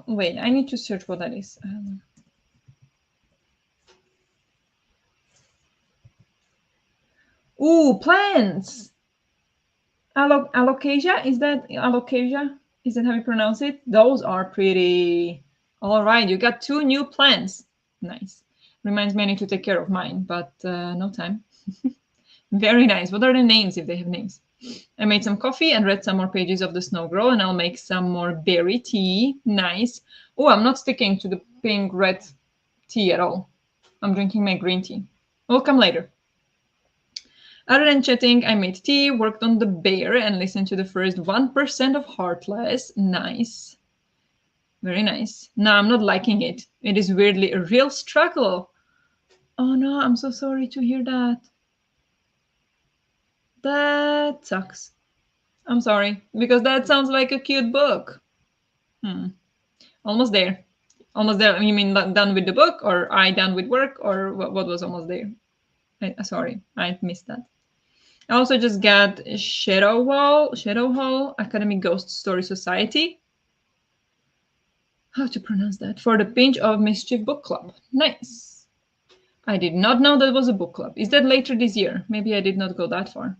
Wait, I need to search what that is. Ooh, plants! Alocasia? Is that alocasia? Is that how you pronounce it? Those are pretty. All right, you got 2 new plants. Nice. Reminds me I need to take care of mine, but no time. Very nice. What are the names if they have names? I made some coffee and read some more pages of the Snow Girl, and I'll make some more berry tea. Nice. Oh, I'm not sticking to the pink red tea at all. I'm drinking my green tea. We'll come later. Other than chatting, I made tea, worked on the bear, and listened to the first 1% of Heartless. Nice. Very nice. No, I'm not liking it. It is weirdly a real struggle. Oh no, I'm so sorry to hear that. That sucks. I'm sorry, because that sounds like a cute book. Almost there. Almost there. You mean done with the book, or I done with work, or what was almost there? Sorry, I missed that. I also just got Shadowhall Academy Ghost Story Society. How to pronounce that? For the Pinch of Mischief book club. Nice. I did not know that was a book club. Is that later this year? Maybe I did not go that far.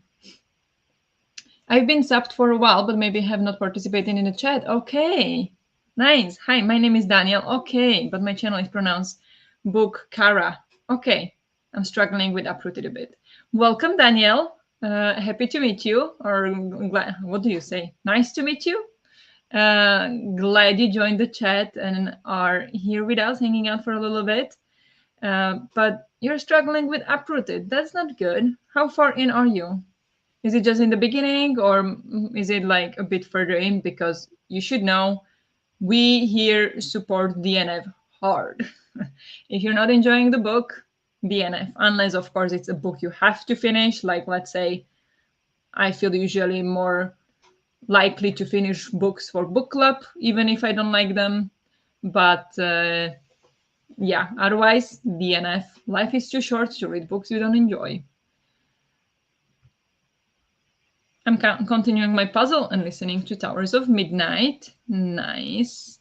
I've been subbed for a while, but maybe have not participated in the chat. Okay. Nice. Hi, my name is Daniel. Okay, but my channel is pronounced Book Kara. Okay. I'm struggling with Uprooted a bit. Welcome, Daniel. Happy to meet you. Or what do you say? Nice to meet you. Glad you joined the chat and are here with us, hanging out for a little bit. But you're struggling with Uprooted. That's not good. How far in are you? Is it just in the beginning, or is it like a bit further in? Because you should know, we here support DNF hard. If you're not enjoying the book, DNF, unless of course it's a book you have to finish. Like, let's say, I feel usually more likely to finish books for book club, even if I don't like them. But yeah, otherwise, DNF. Life is too short to read books you don't enjoy. I'm continuing my puzzle and listening to Towers of Midnight. Nice.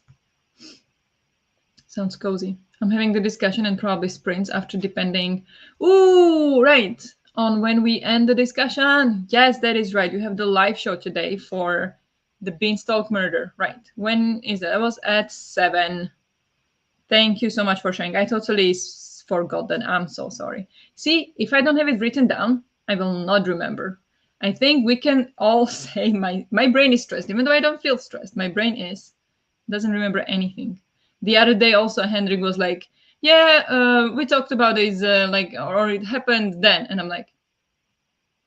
Sounds cozy. I'm having the discussion and probably sprints after, depending. Ooh, right. On when we end the discussion. Yes, that is right. You have the live show today for the Beanstalk murder. Right. When is it? I was at 7. Thank you so much for sharing. I totally forgot that. I'm so sorry. See, if I don't have it written down, I will not remember. I think we can all say my brain is stressed, even though I don't feel stressed. My brain doesn't remember anything. The other day also, Henrik was like, yeah, we talked about this, like, or it happened then. And I'm like,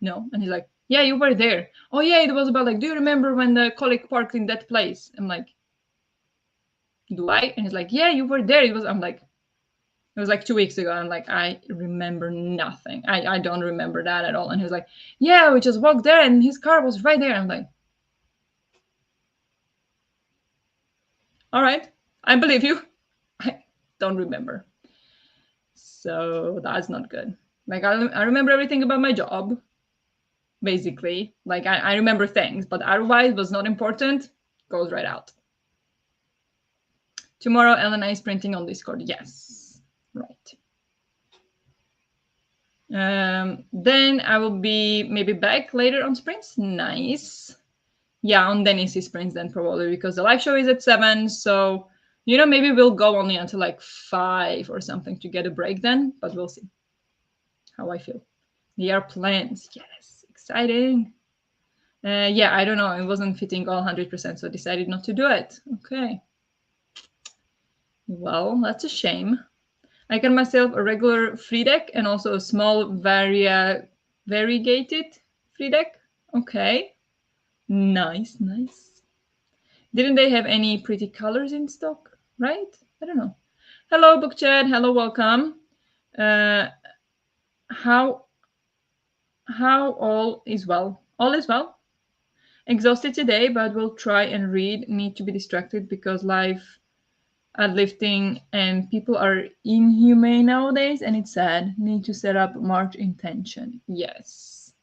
no. And he's like, yeah, you were there. Oh yeah, it was about, like, do you remember when the colleague parked in that place? I'm like, do I? And he's like, yeah, you were there. I'm like, it was like 2 weeks ago. I'm like, I remember nothing. I don't remember that at all. And he was like, yeah, we just walked there and his car was right there. I'm like, all right, I believe you. I don't remember. So that's not good. Like, I remember everything about my job, basically. Like, I remember things, but otherwise was not important. Goes right out. Tomorrow, Elena is printing on Discord. Yes, right. Then I will be maybe back later on sprints. Nice. Yeah, on Dennis's sprints then probably, because the live show is at 7. So Maybe we'll go only until like 5 or something to get a break then, but we'll see how I feel. They are plans. Yes, exciting. Yeah, I don't know. It wasn't fitting all 100%, so I decided not to do it. Okay. Well, that's a shame. I got myself a regular free deck and also a small variegated free deck. Okay. Nice, nice. Didn't they have any pretty colors in stock? Right? I don't know. Hello, Book Chat. Hello, welcome. Uh, how all is well? All is well. Exhausted today, but will try and read. Need to be distracted because life lifting and people are inhumane nowadays, and it's sad. Need to set up March intention. Yes.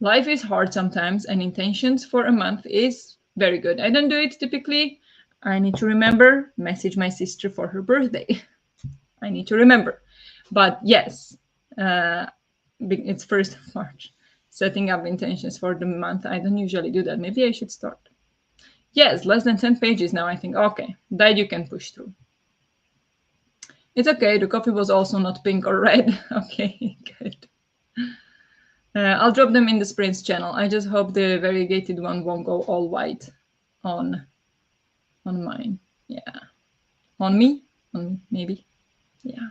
Life is hard sometimes, and intentions for a month is very good. I don't do it typically. I need to remember, message my sister for her birthday. I need to remember. But yes, it's 1st of March. Setting up intentions for the month. I don't usually do that. Maybe I should start. Yes, less than 10 pages now, I think. Okay, that you can push through. It's okay. The coffee was also not pink or red. Okay, good. I'll drop them in the sprints channel. I just hope the variegated one won't go all white on mine. Yeah. On me? On me, maybe. Yeah.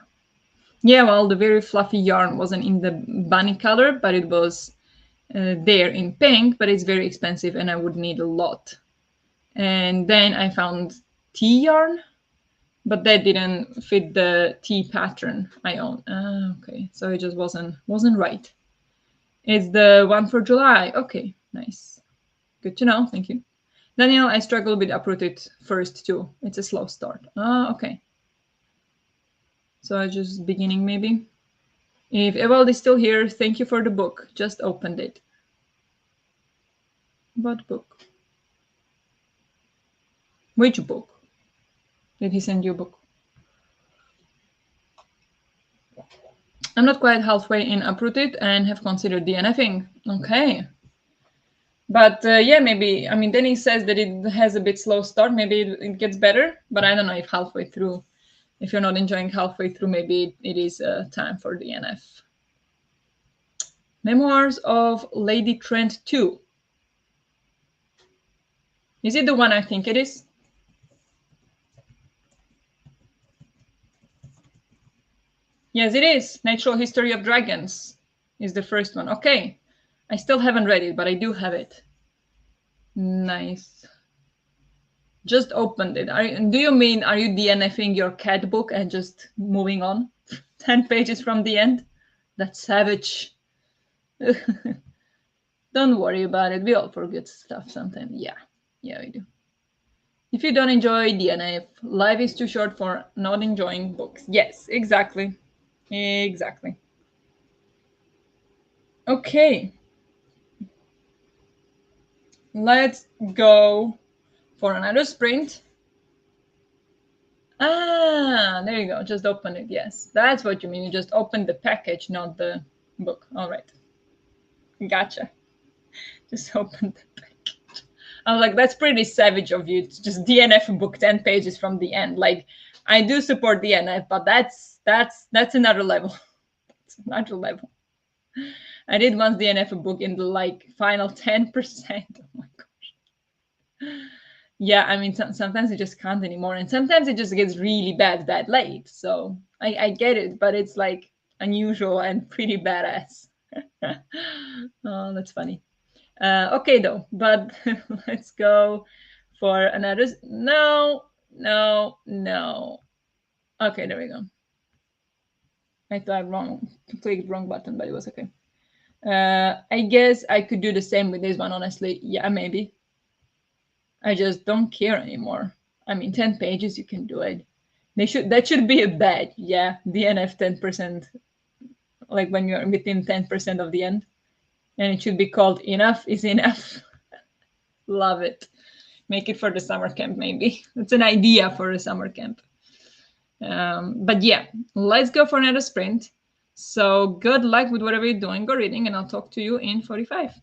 Yeah, well, the very fluffy yarn wasn't in the bunny color, but it was there in pink, but it's very expensive and I would need a lot. And then I found tea yarn, but that didn't fit the tea pattern I own. Okay, so it just wasn't right. It's the one for July. Okay, nice. Good to know. Thank you. Daniel, I struggle with uprooted first too. It's a slow start. Okay. So I just beginning maybe. If Ewald is still here, thank you for the book. Just opened it. What book? Which book? Did he send you a book? I'm not quite halfway in uprooted and have considered DNFing. Okay. But yeah, maybe. I mean, then he says that it has a bit slow start. Maybe it gets better, but I don't know if halfway through, if you're not enjoying halfway through, maybe it is time for DNF. Memoirs of Lady Trent 2. Is it the one I think it is? Yes, it is. Natural History of Dragons is the first one. Okay. I still haven't read it, but I do have it. Nice. Just opened it. Do you mean, are you DNFing your cat book and just moving on? 10 pages from the end? That's savage. Don't worry about it. We all forget stuff sometimes. Yeah, we do. If you don't enjoy DNF, life is too short for not enjoying books. Yes, exactly. Exactly. Okay. Let's go for another sprint. There you go. Just open it. Yes, that's what you mean. You just opened the package, not the book. All right. Gotcha. Just open the package. I was like, that's pretty savage of you to just DNF a book 10 pages from the end. Like, I do support DNF, but that's another level. That's another level. I did once DNF a book in the like final 10%. Oh my gosh. Yeah, I mean, sometimes you just can't anymore, and sometimes it just gets really bad that late. So I get it, but it's like unusual and pretty badass. Oh, that's funny. Okay, though, but let's go for another. No, no, no. Okay, there we go. I thought clicked wrong button, but it was okay. I guess I could do the same with this one, honestly. Yeah, maybe. I just don't care anymore. I mean, 10 pages, you can do it. That should be a badge. Yeah, DNF 10%, like when you're within 10% of the end. And it should be called Enough is Enough. Love it. Make it for the summer camp, maybe. It's an idea for a summer camp. But yeah, let's go for another sprint. So good luck with whatever you're doing or reading, and I'll talk to you in 45.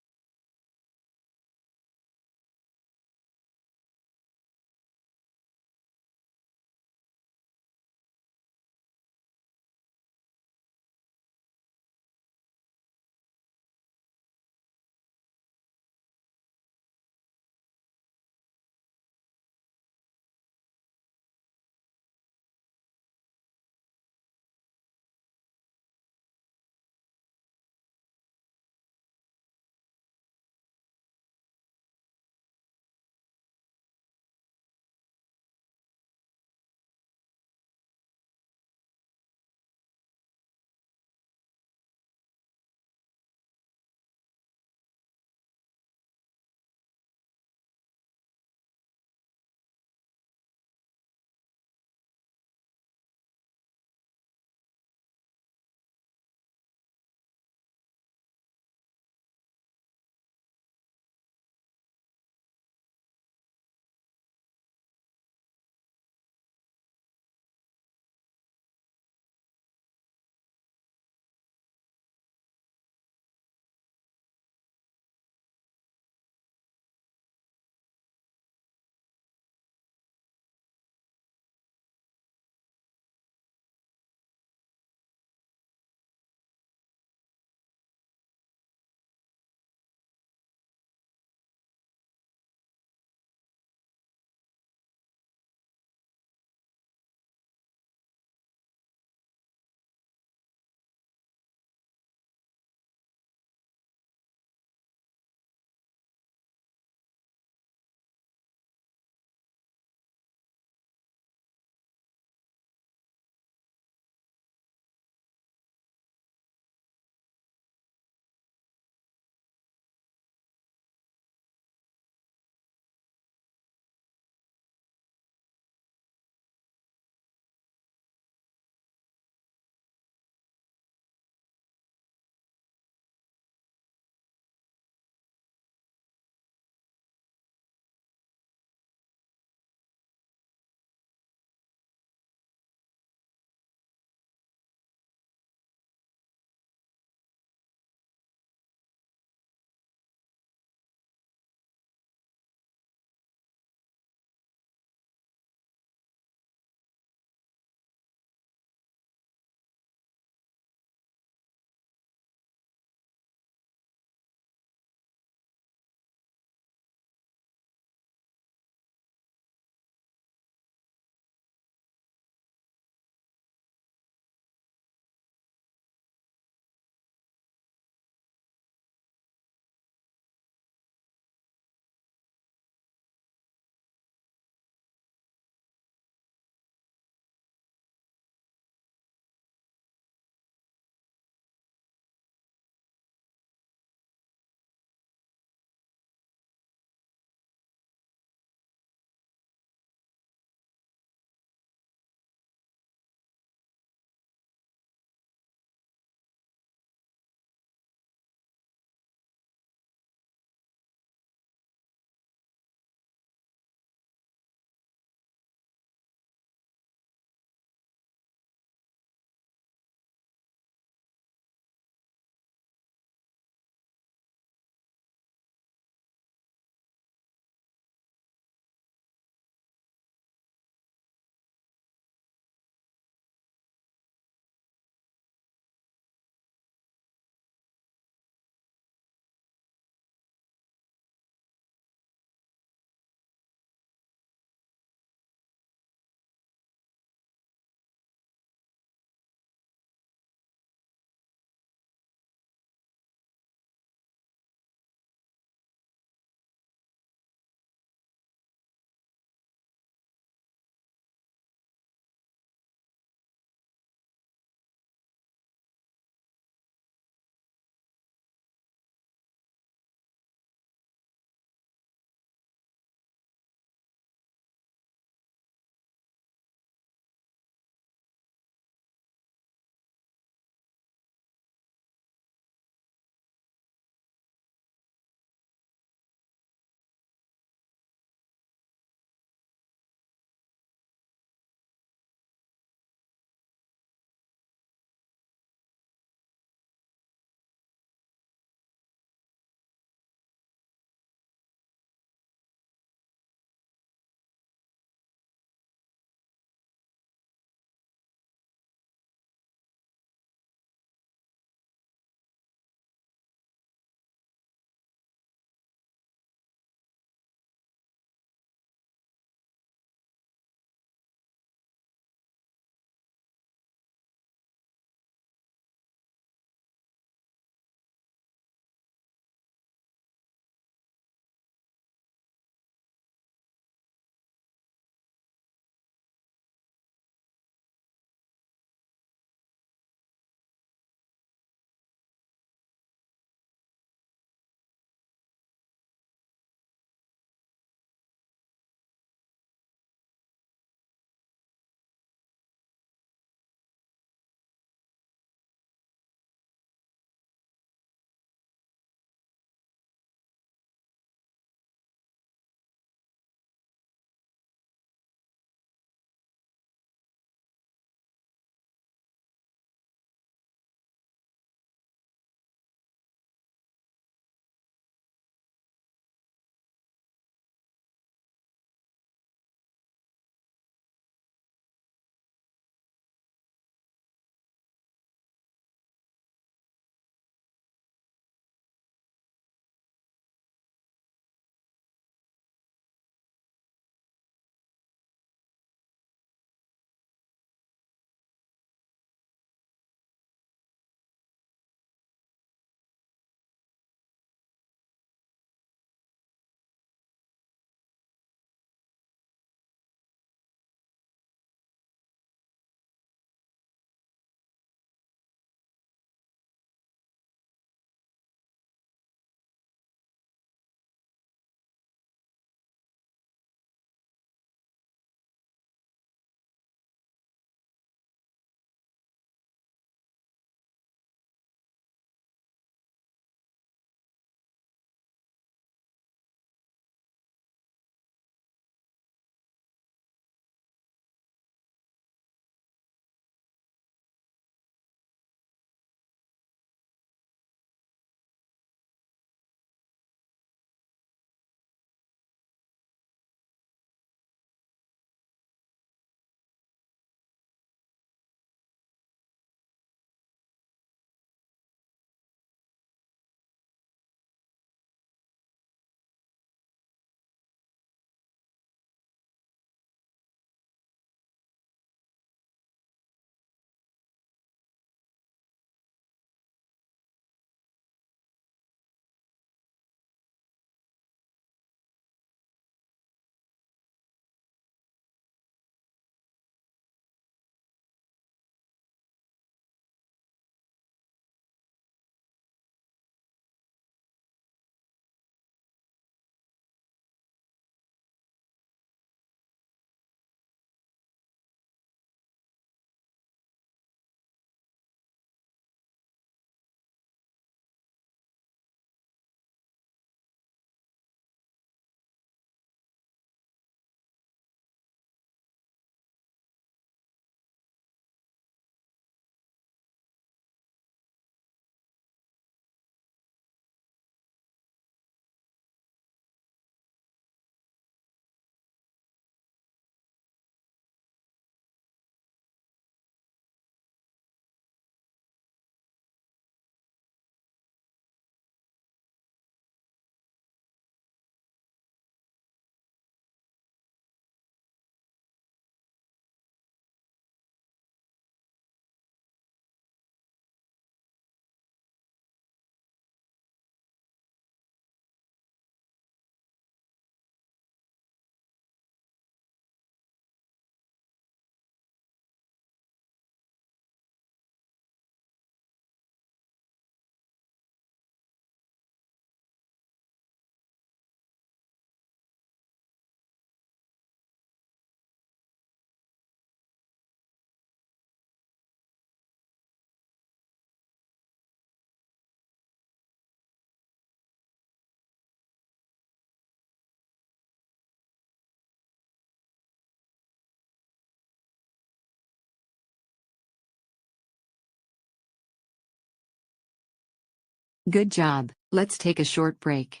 Good job. Let's take a short break.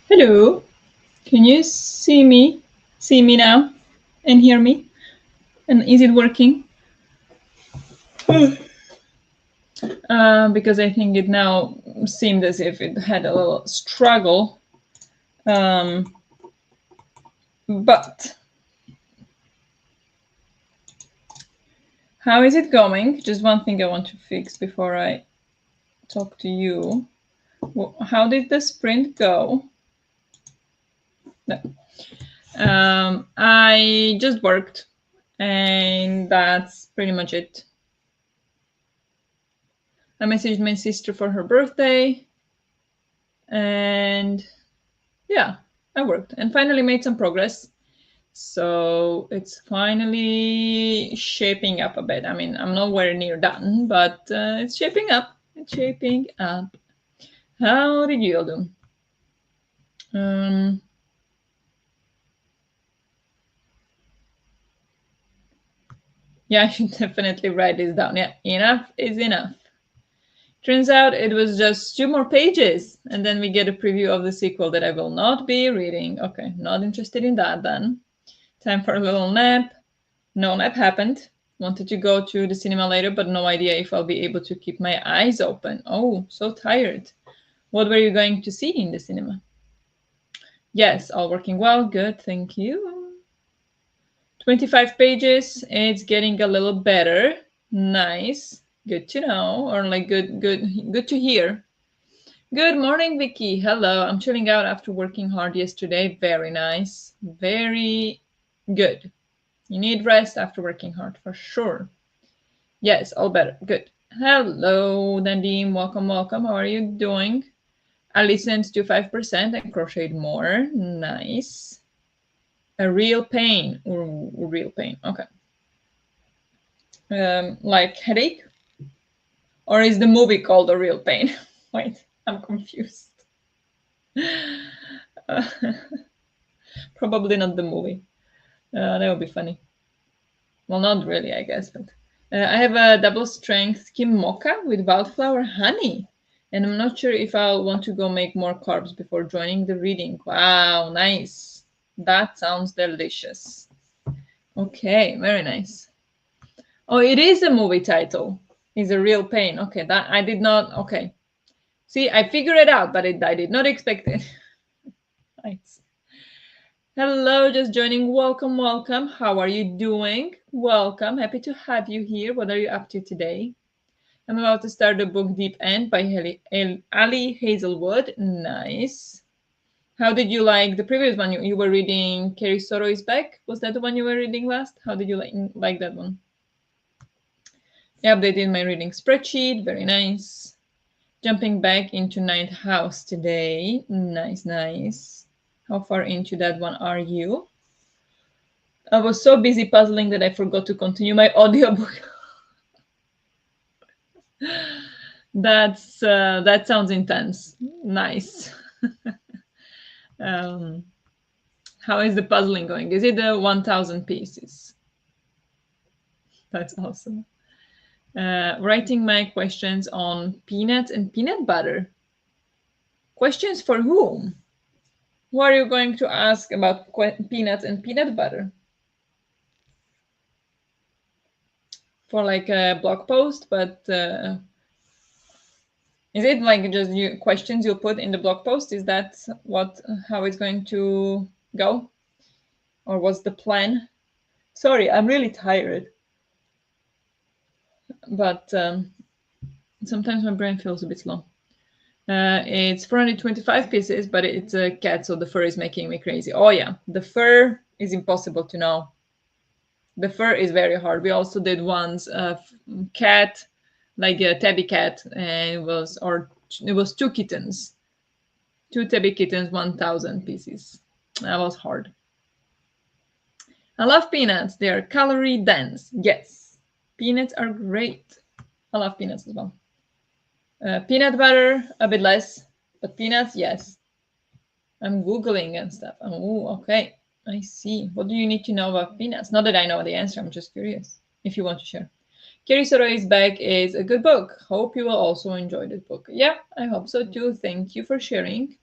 Hello. Can you see me? See me now? And hear me? And is it working? Because I think it now seemed as if it had a little struggle. But how is it going? Just one thing I want to fix before I talk to you. How did the sprint go? No. I just worked, and that's pretty much it. I messaged my sister for her birthday, and yeah, I worked and finally made some progress. So it's finally shaping up a bit. I mean, I'm nowhere near done, but it's shaping up. It's shaping up. How did you all do? Yeah, I should definitely write this down. Yeah, enough is enough. Turns out it was just 2 more pages, and then we get a preview of the sequel that I will not be reading. Okay, not interested in that then. Time for a little nap. No nap happened. Wanted to go to the cinema later, but no idea if I'll be able to keep my eyes open. Oh, so tired. What were you going to see in the cinema? Yes, all working well. Good, thank you. 25 pages. It's getting a little better. Nice. Good to know, or like good to hear. Good morning, Vicky. Hello. I'm chilling out after working hard yesterday. Very nice. Very good. You need rest after working hard for sure. Yes, all better. Good. Hello, Nadim. Welcome, welcome. How are you doing? I listened to 5% and crocheted more. Nice. A real pain. Ooh, real pain. Okay. Like headache? Or is the movie called A Real Pain? Wait, I'm confused. Probably not the movie. That would be funny. Well, not really, I guess, but I have a double strength skim mocha with wildflower honey. And I'm not sure if I'll want to go make more carbs before joining the reading. Wow, nice. That sounds delicious. Okay, very nice. Oh, it is a movie title. It's a real pain. Okay, that I did not. Okay. See, I figured it out, but I did not expect it. Nice. Hello, just joining. Welcome, welcome. How are you doing? Welcome. Happy to have you here. What are you up to today? I'm about to start the book Deep End by Ali Hazelwood. Nice. How did you like the previous one? You were reading Carrie Soro is Back. Was that the one you were reading last? How did you like that one? I updated my reading spreadsheet. Very nice. Jumping back into Ninth House today. Nice, nice. How far into that one are you? I was so busy puzzling that I forgot to continue my audiobook. That sounds intense. Nice. How is the puzzling going? Is it the 1,000 pieces? That's awesome. Writing my questions on peanuts and peanut butter. Questions for whom? Who are you going to ask about peanuts and peanut butter? For like a blog post, but is it like just questions you'll put in the blog post? Is that how it's going to go? Or what's the plan? Sorry, I'm really tired. But sometimes my brain feels a bit slow. It's 425 pieces, but it's a cat, so the fur is making me crazy. Oh yeah, the fur is impossible to know. The fur is very hard. We also did once a cat, like a tabby cat, and it was 2 kittens, 2 tabby kittens, 1,000 pieces. That was hard. I love peanuts. They are calorie dense. Yes, peanuts are great. I love peanuts as well. Peanut butter, a bit less, but peanuts, yes. I'm Googling and stuff. Oh, okay. I see. What do you need to know about peanuts? Not that I know the answer, I'm just curious if you want to share. Kerry Soroi's Bag is a good book. Hope you will also enjoy this book. Yeah, I hope so too. Thank you for sharing.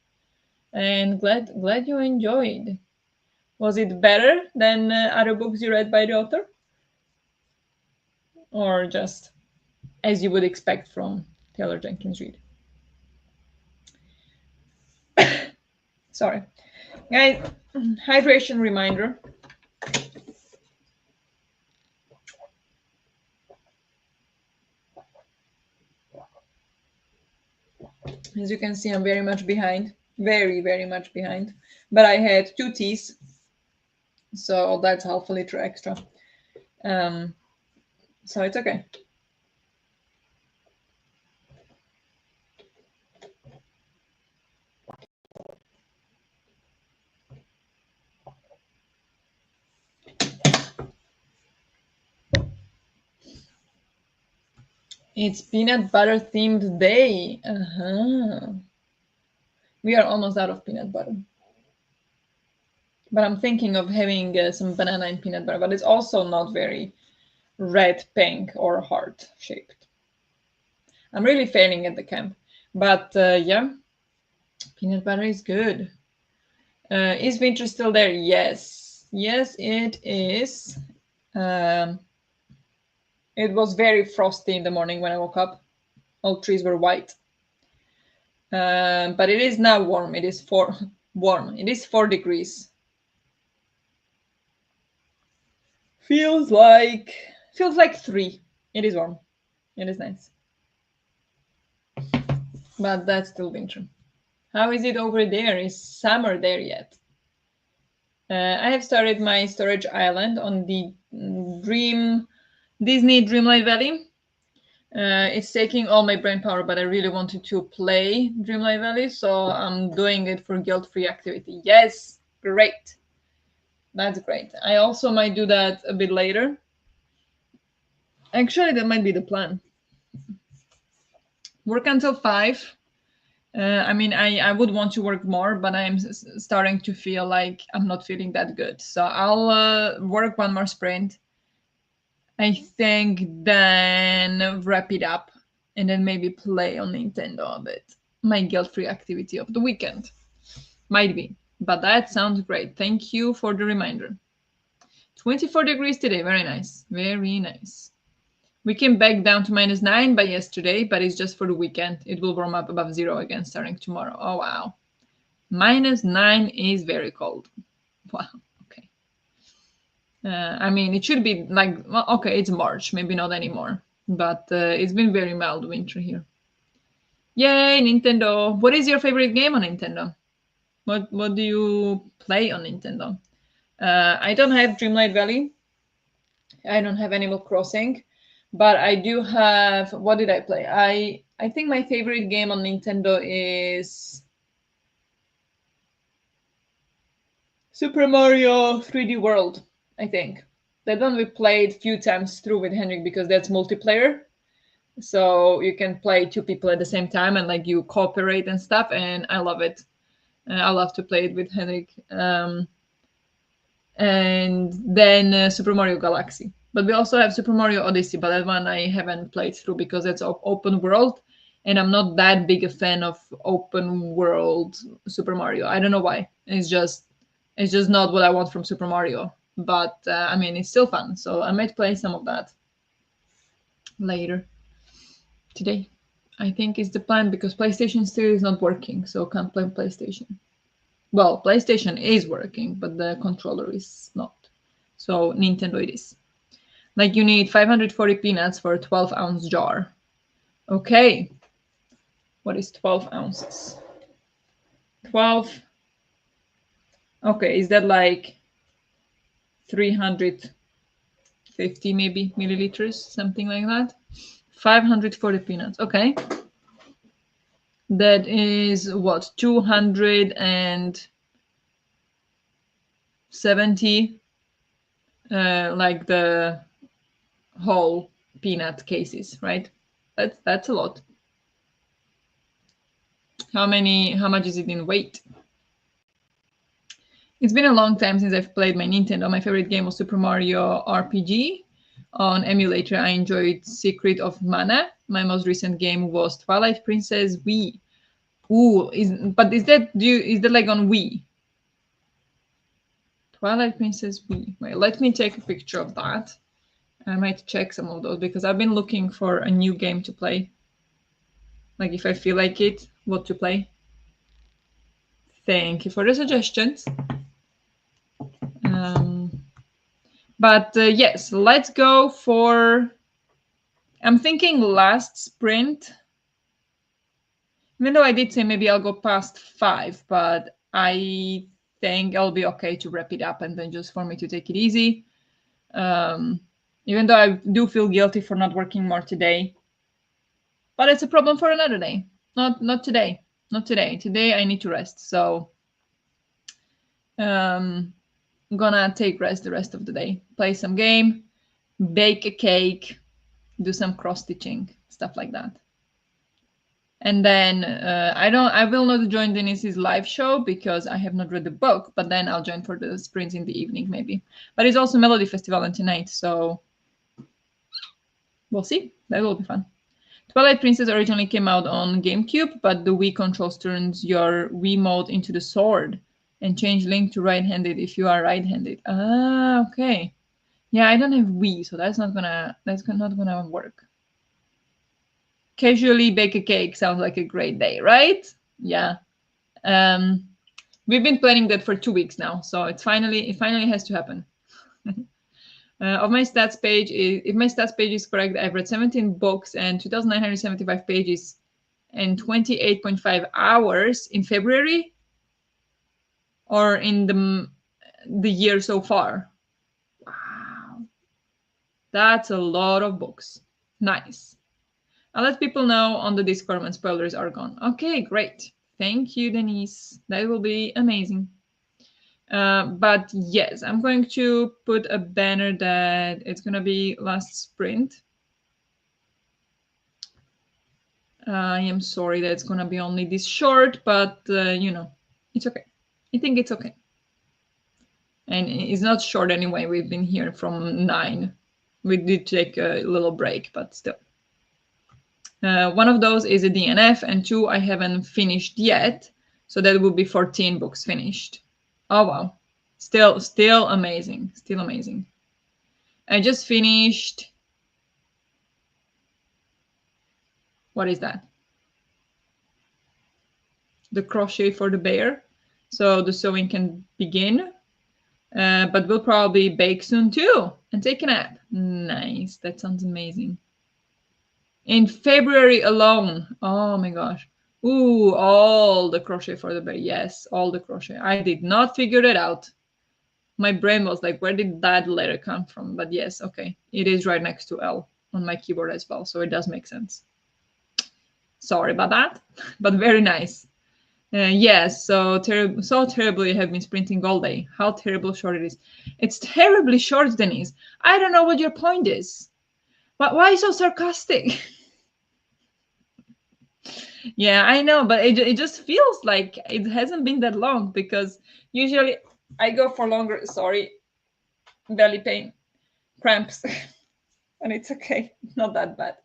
And glad you enjoyed. Was it better than other books you read by the author? Or just as you would expect from Taylor Jenkins Reid? Sorry. Guys, hydration reminder. As you can see, I'm very much behind. Very much behind. But I had 2 teas, so that's half a liter extra. So it's okay. It's peanut butter themed day. We are almost out of peanut butter. But I'm thinking of having some banana and peanut butter, but it's also not very red, pink, or heart shaped. I'm really failing at the camp. But yeah, peanut butter is good. Is winter still there? Yes. Yes, it is. It was very frosty in the morning when I woke up. All trees were white. But it is now warm. It is warm. It is 4 degrees. Feels like 3. It is warm. It is nice. But that's still winter. How is it over there? Is summer there yet? I have started my storage island on the Disney Dreamlight Valley. It's taking all my brain power, but I really wanted to play Dreamlight Valley, so I'm doing it for guilt-free activity. Yes, great. That's great. I also might do that a bit later. Actually, that might be the plan. Work until 5. I mean, I would want to work more, but I'm starting to feel like I'm not feeling that good. So I'll work one more sprint, I think, then wrap it up, and then maybe play on Nintendo a bit. My guilt-free activity of the weekend. Might be. But that sounds great. Thank you for the reminder. 24 degrees today. Very nice. Very nice. We came back down to -9 by yesterday, but it's just for the weekend. It will warm up above 0 again starting tomorrow. Oh, wow. -9 is very cold. Wow. Okay. I mean, it should be like, well, okay, it's March, maybe not anymore, but it's been very mild winter here. Yay, Nintendo. What is your favorite game on Nintendo? What do you play on Nintendo? I don't have Dreamlight Valley. I don't have Animal Crossing, but I do have. What did I play? I think my favorite game on Nintendo is Super Mario 3D World. I think that one we played a few times through with Henrik because that's multiplayer. So you can play 2 people at the same time and like you cooperate and stuff, and I love it. I love to play it with Henrik. And then Super Mario Galaxy. But we also have Super Mario Odyssey, but that one I haven't played through because it's open world, and I'm not that big a fan of open world Super Mario. I don't know why. It's just not what I want from Super Mario. But I mean, it's still fun, so I might play some of that later today. I think is the plan because PlayStation still is not working, so can't play PlayStation. Well, PlayStation is working, but the controller is not. So Nintendo it is. Like you need 540 peanuts for a 12-ounce jar. Okay. What is 12 ounces? 12. Okay, is that like 350 maybe milliliters, something like that? 540 peanuts. Okay. That is what, 270 like the whole peanut cases, right? That's a lot. How much is it in weight? It's been a long time since I've played my Nintendo. My favorite game was Super Mario RPG. On emulator, I enjoyed Secret of Mana. My most recent game was Twilight Princess Wii. Ooh, is that like on Wii? Twilight Princess Wii. Wait, let me take a picture of that. I might check some of those because I've been looking for a new game to play. Like if I feel like it, what to play. Thank you for the suggestions. But yes, let's go for. I'm thinking last sprint. Even though I did say maybe I'll go past 5, but I think I'll be okay to wrap it up and then just for me to take it easy. Even though I do feel guilty for not working more today. But it's a problem for another day. Not today. Not today. Today I need to rest. So I'm gonna take rest the rest of the day. Play some game, bake a cake, do some cross stitching, stuff like that. And then I will not join Denise's live show because I have not read the book, but then I'll join for the sprints in the evening maybe. But it's also Melody Festival and tonight, so we'll see. That will be fun. Twilight Princess originally came out on GameCube, but the Wii controls turns your Wii mode into the sword and change Link to right-handed if you are right-handed. Ah, okay. Yeah, I don't have Wii, so that's not gonna work. Casually bake a cake sounds like a great day, right? Yeah. We've been planning that for 2 weeks now, so it finally has to happen. Of my stats page, if my stats page is correct, I've read 17 books and 2,975 pages and 28.5 hours in February, or in the year so far. Wow, that's a lot of books. Nice. I'll let people know on the Discord when spoilers are gone. Okay, great. Thank you, Denise. That will be amazing. But yes, I'm going to put a banner that it's going to be last sprint. I am sorry that it's going to be only this short, but it's okay. I think it's okay. And it's not short anyway. We've been here from 9. We did take a little break, but still. One of those is a DNF, and 2 I haven't finished yet. So that would be 14 books finished. Oh, wow. Still amazing. Still amazing. I just finished. What is that? The crochet for the bear. So the sewing can begin. But we'll probably bake soon too and take a nap. Nice. That sounds amazing. In February alone. Oh my gosh. Ooh, all the crochet for the bear. Yes, all the crochet. I did not figure it out. My brain was like, where did that letter come from? But yes, okay. It is right next to L on my keyboard as well. So it does make sense. Sorry about that, but very nice. Yes, so terribly have been sprinting all day. How terrible short it is. It's terribly short, Denise. I don't know what your point is. But why so sarcastic? Yeah, I know, but it just feels like it hasn't been that long because usually I go for longer. Sorry, belly pain, cramps, and it's okay, not that bad.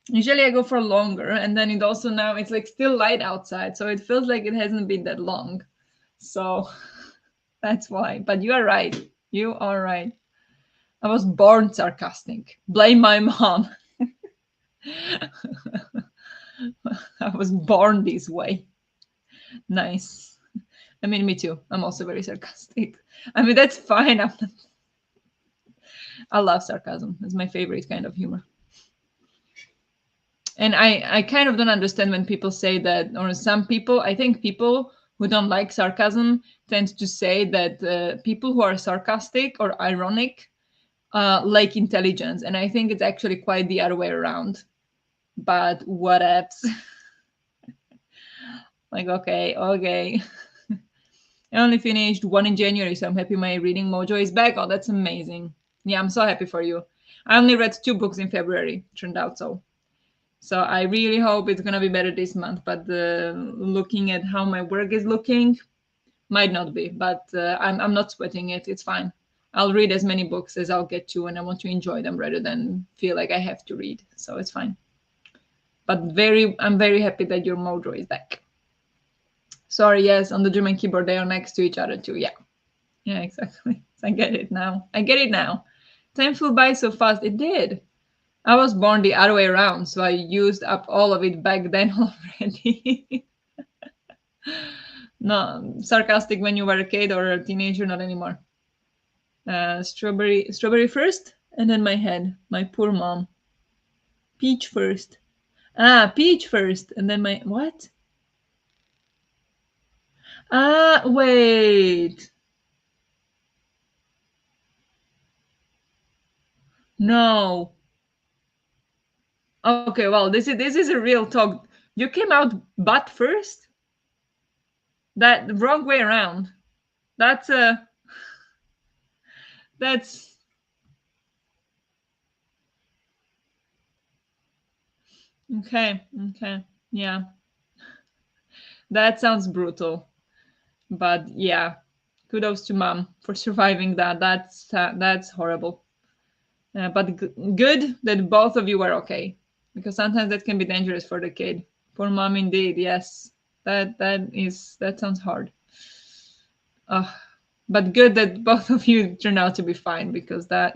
Usually I go for longer, and then it also now it's like still light outside, so it feels like it hasn't been that long. So that's why. But you are right. You are right. I was born sarcastic. Blame my mom. I was born this way. Nice. I mean, me too. I'm also very sarcastic. I mean, that's fine. I love sarcasm. It's my favorite kind of humor. And I kind of don't understand when people say that, or some people, I think people who don't like sarcasm tend to say that people who are sarcastic or ironic like intelligence. And I think it's actually quite the other way around. But what else? Like, okay. I only finished 1 in January, so I'm happy my reading mojo is back. Oh, that's amazing. Yeah, I'm so happy for you. I only read 2 books in February, turned out so. So I really hope it's gonna be better this month. But looking at how my work is looking, might not be. But I'm not sweating it. It's fine. I'll read as many books as I'll get to, and I want to enjoy them rather than feel like I have to read. So it's fine. But I'm very happy that your mojo is back. Sorry, yes, on the German keyboard they are next to each other too. Yeah, yeah, exactly. I get it now. I get it now. Time flew by so fast. It did. I was born the other way around, so I used up all of it back then already. No, sarcastic when you were a kid or a teenager, not anymore. Strawberry first, and then my head. My poor mom. Peach first. Ah, peach first, and then my what? Ah, wait. No. Okay, well, this is a real talk. You came out butt first. That the wrong way around. That's that's okay. Okay, yeah, that sounds brutal. But yeah, kudos to mom for surviving that. That's horrible. But good that both of you are okay, because sometimes that can be dangerous for the kid. For mom, indeed, yes. That sounds hard. Uh, but good that both of you turned out to be fine, because that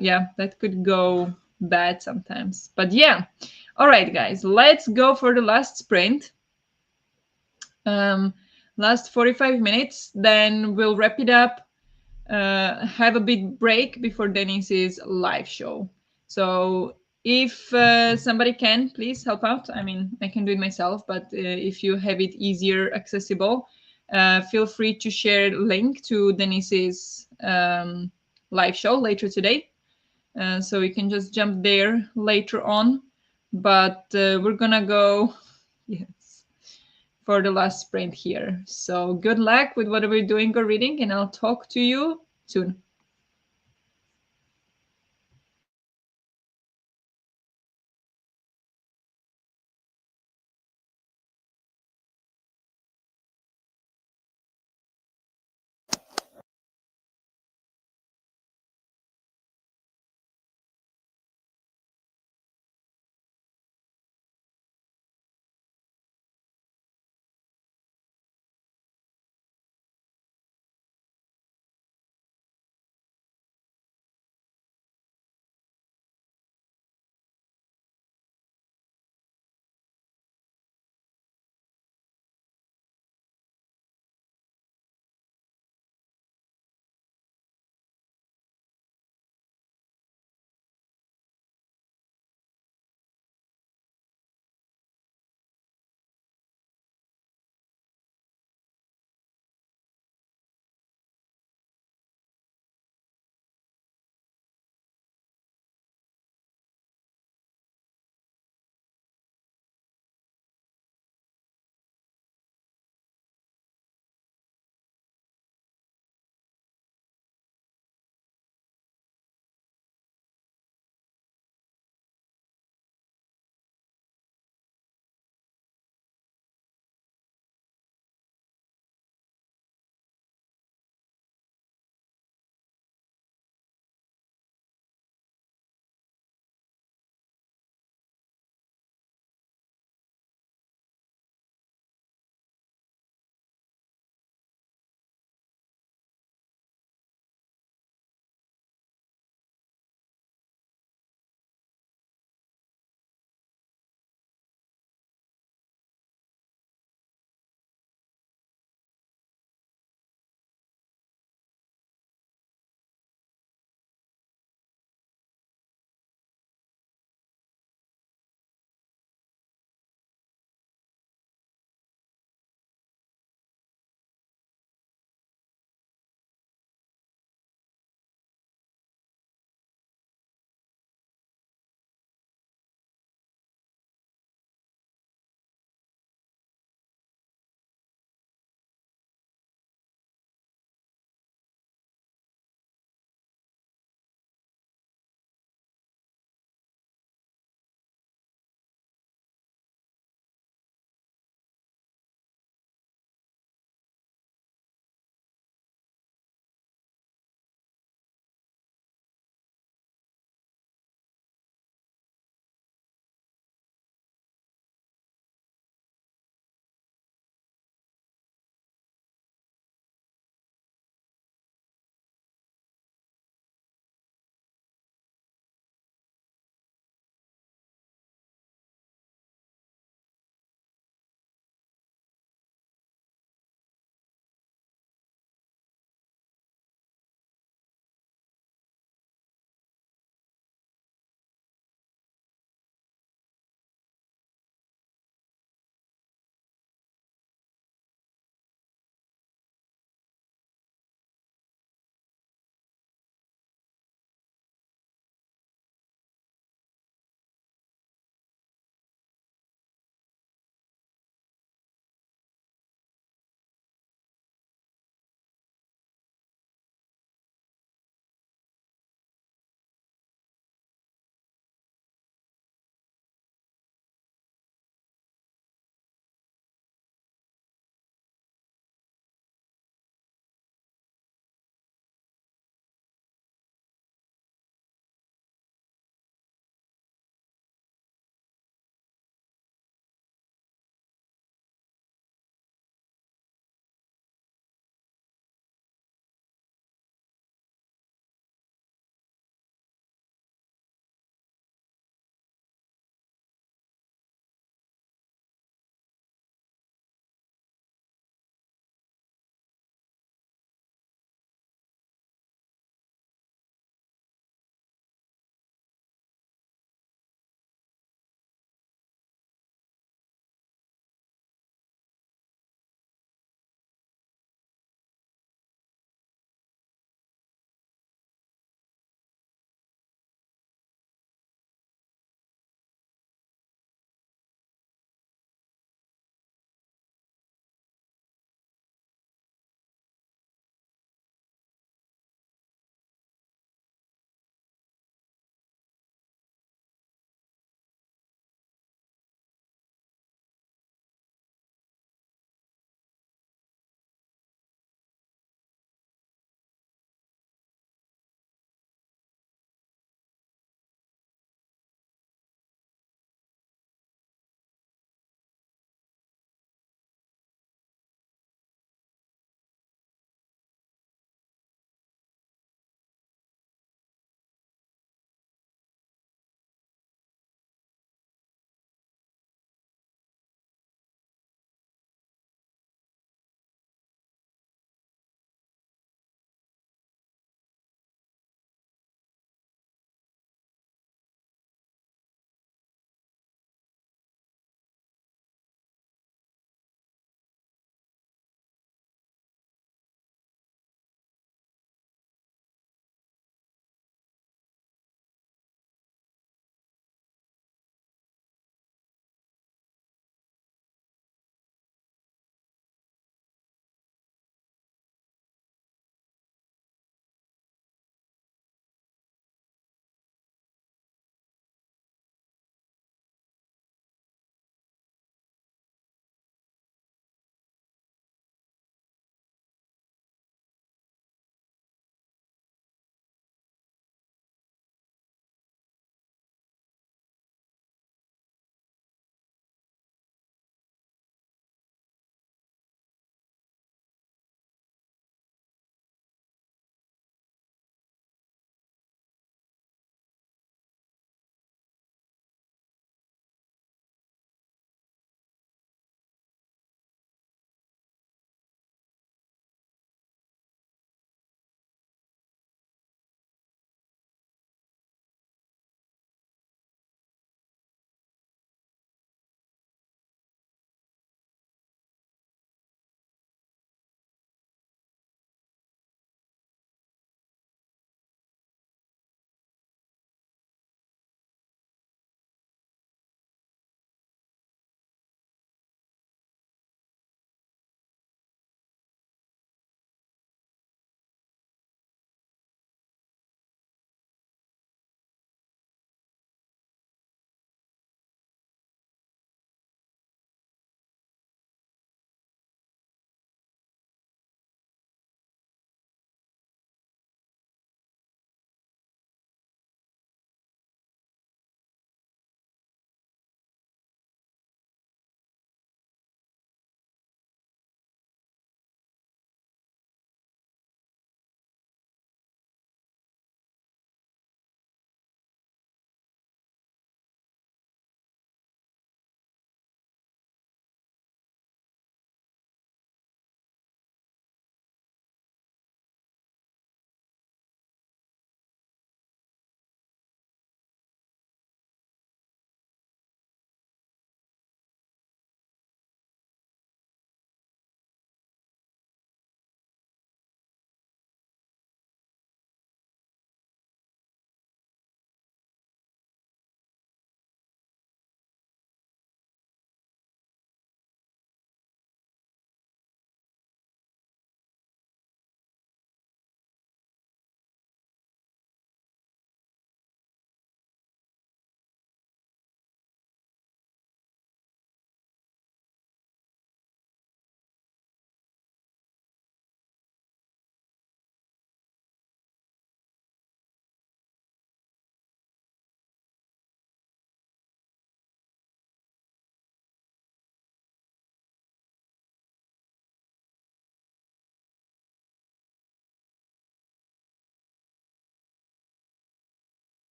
could go bad sometimes. But yeah, all right, guys, let's go for the last sprint. Um, last 45 minutes, then we'll wrap it up, have a big break before Dennis's live show. So if somebody can, please help out. I mean, I can do it myself, but if you have it easier accessible, feel free to share link to Dennis's live show later today. So you can just jump there later on. But we're gonna go, yes, for the last sprint here. So good luck with whatever you're doing or reading, and I'll talk to you soon.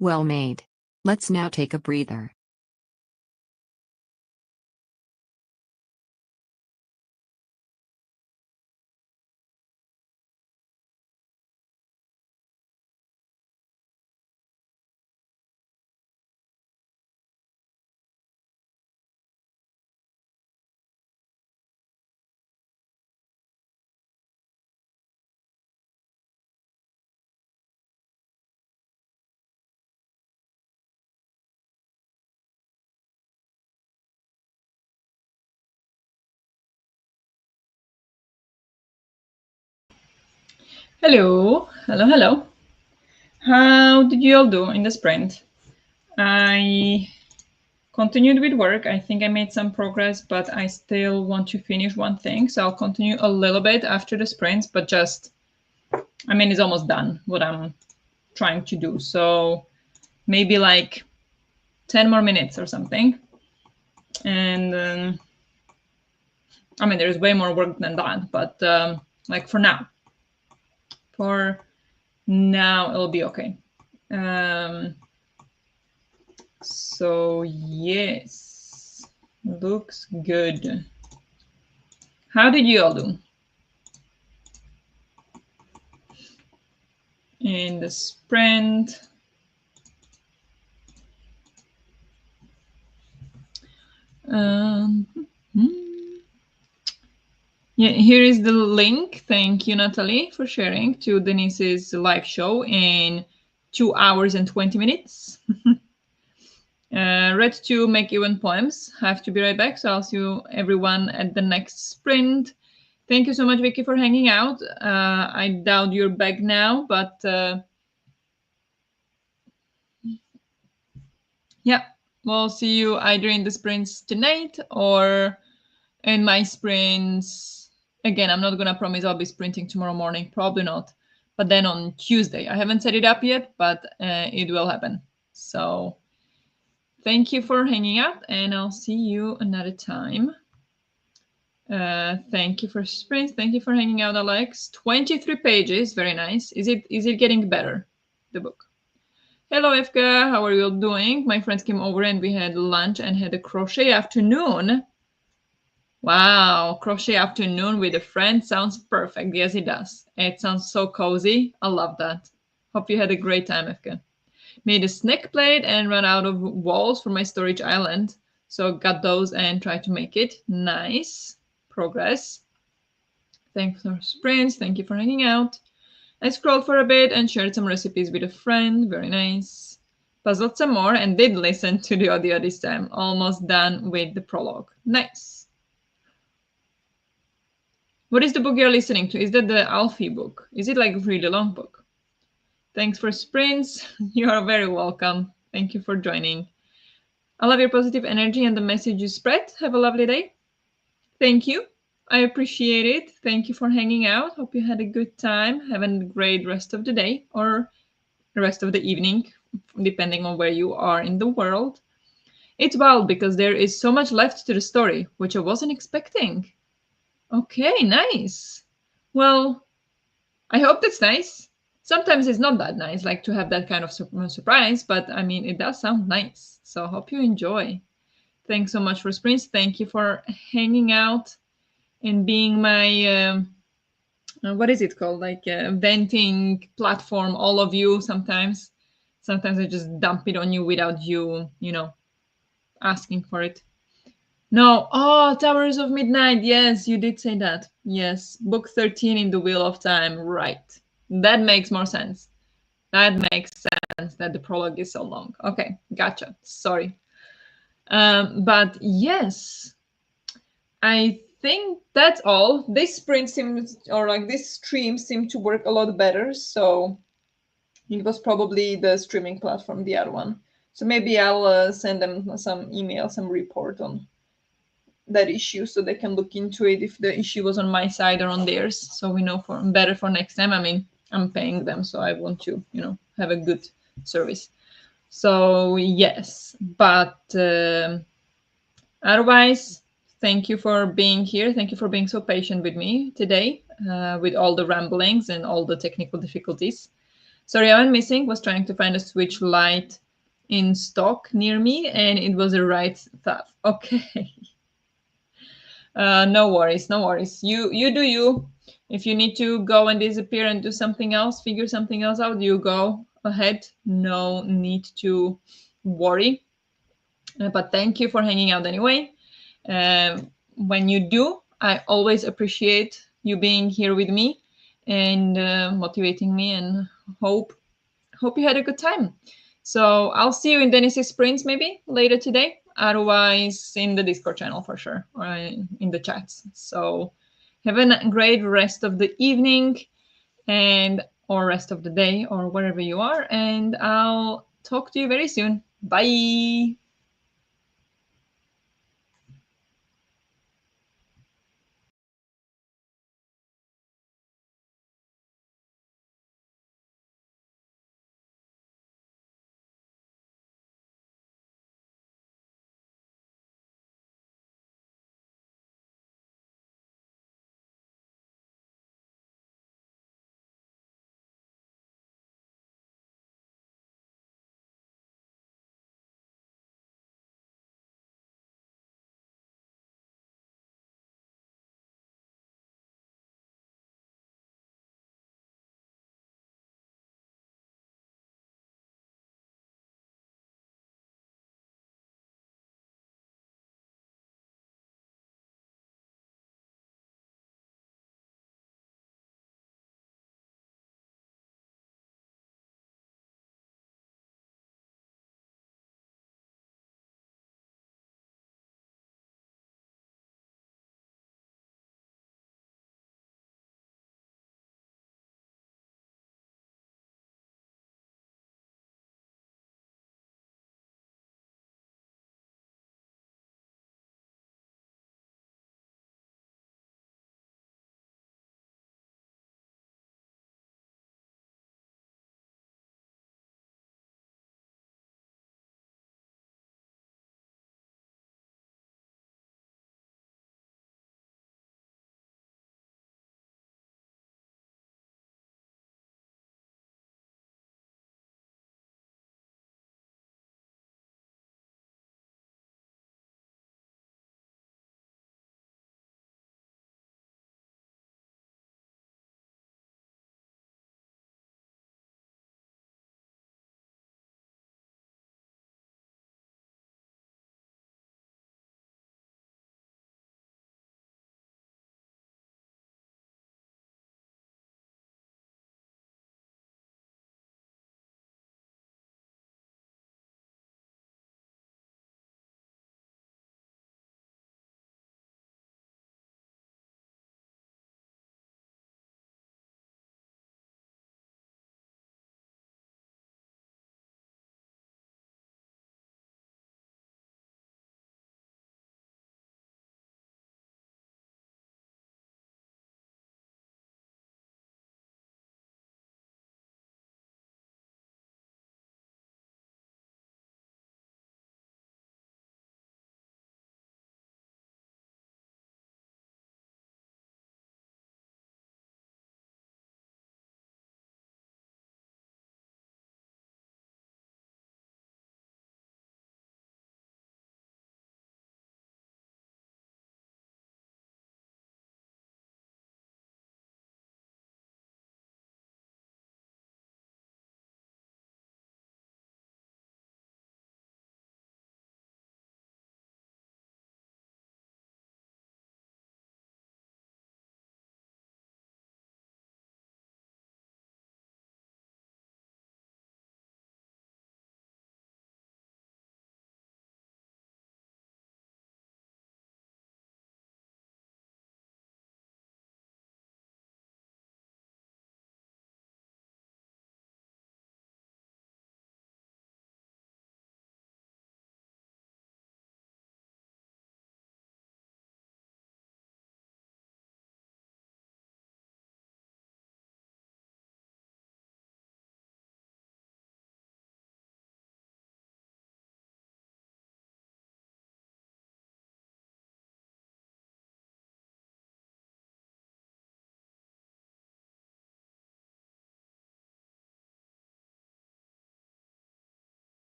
Well made. Let's now take a breather. Hello, hello, hello. How did you all do in the sprint? I continued with work. I think I made some progress, but I still want to finish one thing. So I'll continue a little bit after the sprints, but just, I mean, it's almost done what I'm trying to do. So maybe like 10 more minutes or something. And I mean, there's way more work than that, but like for now, it'll be okay. So yes, looks good. How did you all do in the sprint? Um, yeah, here is the link. Thank you, Natalie, for sharing to Denise's live show in 2 hours and 20 minutes. Read 2 make even poems. Have to be right back. So I'll see you everyone at the next sprint. Thank you so much, Vicky, for hanging out. I doubt you're back now, but yeah, we'll see you either in the sprints tonight or in my sprints. Again, I'm not going to promise I'll be sprinting tomorrow morning. Probably not. But then on Tuesday. I haven't set it up yet, but it will happen. So thank you for hanging out, and I'll see you another time. Thank you for sprints. Thank you for hanging out, Alex. 23 pages. Very nice. Is it getting better, the book? Hello, Evka. How are you all doing? My friends came over and we had lunch and had a crochet afternoon. Wow, crochet afternoon with a friend sounds perfect. Yes, it does. It sounds so cozy. I love that. Hope you had a great time, Evka. Made a snack plate and ran out of walls for my storage island. So got those and tried to make it. Nice. Progress. Thanks for sprints. Thank you for hanging out. I scrolled for a bit and shared some recipes with a friend. Very nice. Puzzled some more and did listen to the audio this time. Almost done with the prologue. Nice. What is the book you're listening to? Is that the Alfie book? Is it like a really long book? Thanks for sprints. You are very welcome. Thank you for joining. I love your positive energy and the message you spread. Have a lovely day. Thank you. I appreciate it. Thank you for hanging out. Hope you had a good time. Have a great rest of the day or the rest of the evening, depending on where you are in the world. It's wild because there is so much left to the story, which I wasn't expecting. Okay, nice. Well, I hope that's nice. Sometimes it's not that nice, like to have that kind of surprise, but I mean, it does sound nice. So I hope you enjoy. Thanks so much for sprints. Thank you for hanging out and being my, what is it called? Like a venting platform, all of you sometimes. Sometimes I just dump it on you without you, asking for it. No. Oh, Towers of Midnight. Yes, you did say that. Yes. Book 13 in the Wheel of Time. Right. That makes more sense. That makes sense that the prologue is so long. Okay, gotcha. Sorry. But yes, I think that's all. This sprint seems, or like this stream seemed to work a lot better. So it was probably the streaming platform, the other one. So maybe I'll send them some email, some report on that issue so they can look into it if the issue was on my side or on theirs, so we know for better for next time. I mean, I'm paying them, so I want to have a good service. So yes, but otherwise, thank you for being here. Thank you for being so patient with me today, with all the ramblings and all the technical difficulties. Sorry, I went missing. Was trying to find a switch light in stock near me, and it was a right stuff. Okay. No worries, no worries. You do you. If you need to go and disappear and do something else, figure something else out, you go ahead. No need to worry. But thank you for hanging out anyway. When you do, I always appreciate you being here with me and motivating me, and hope you had a good time. So I'll see you in Dennis's sprints maybe later today. Otherwise, in the Discord channel for sure, or in the chats. So have a great rest of the evening and or rest of the day or wherever you are. And I'll talk to you very soon. Bye.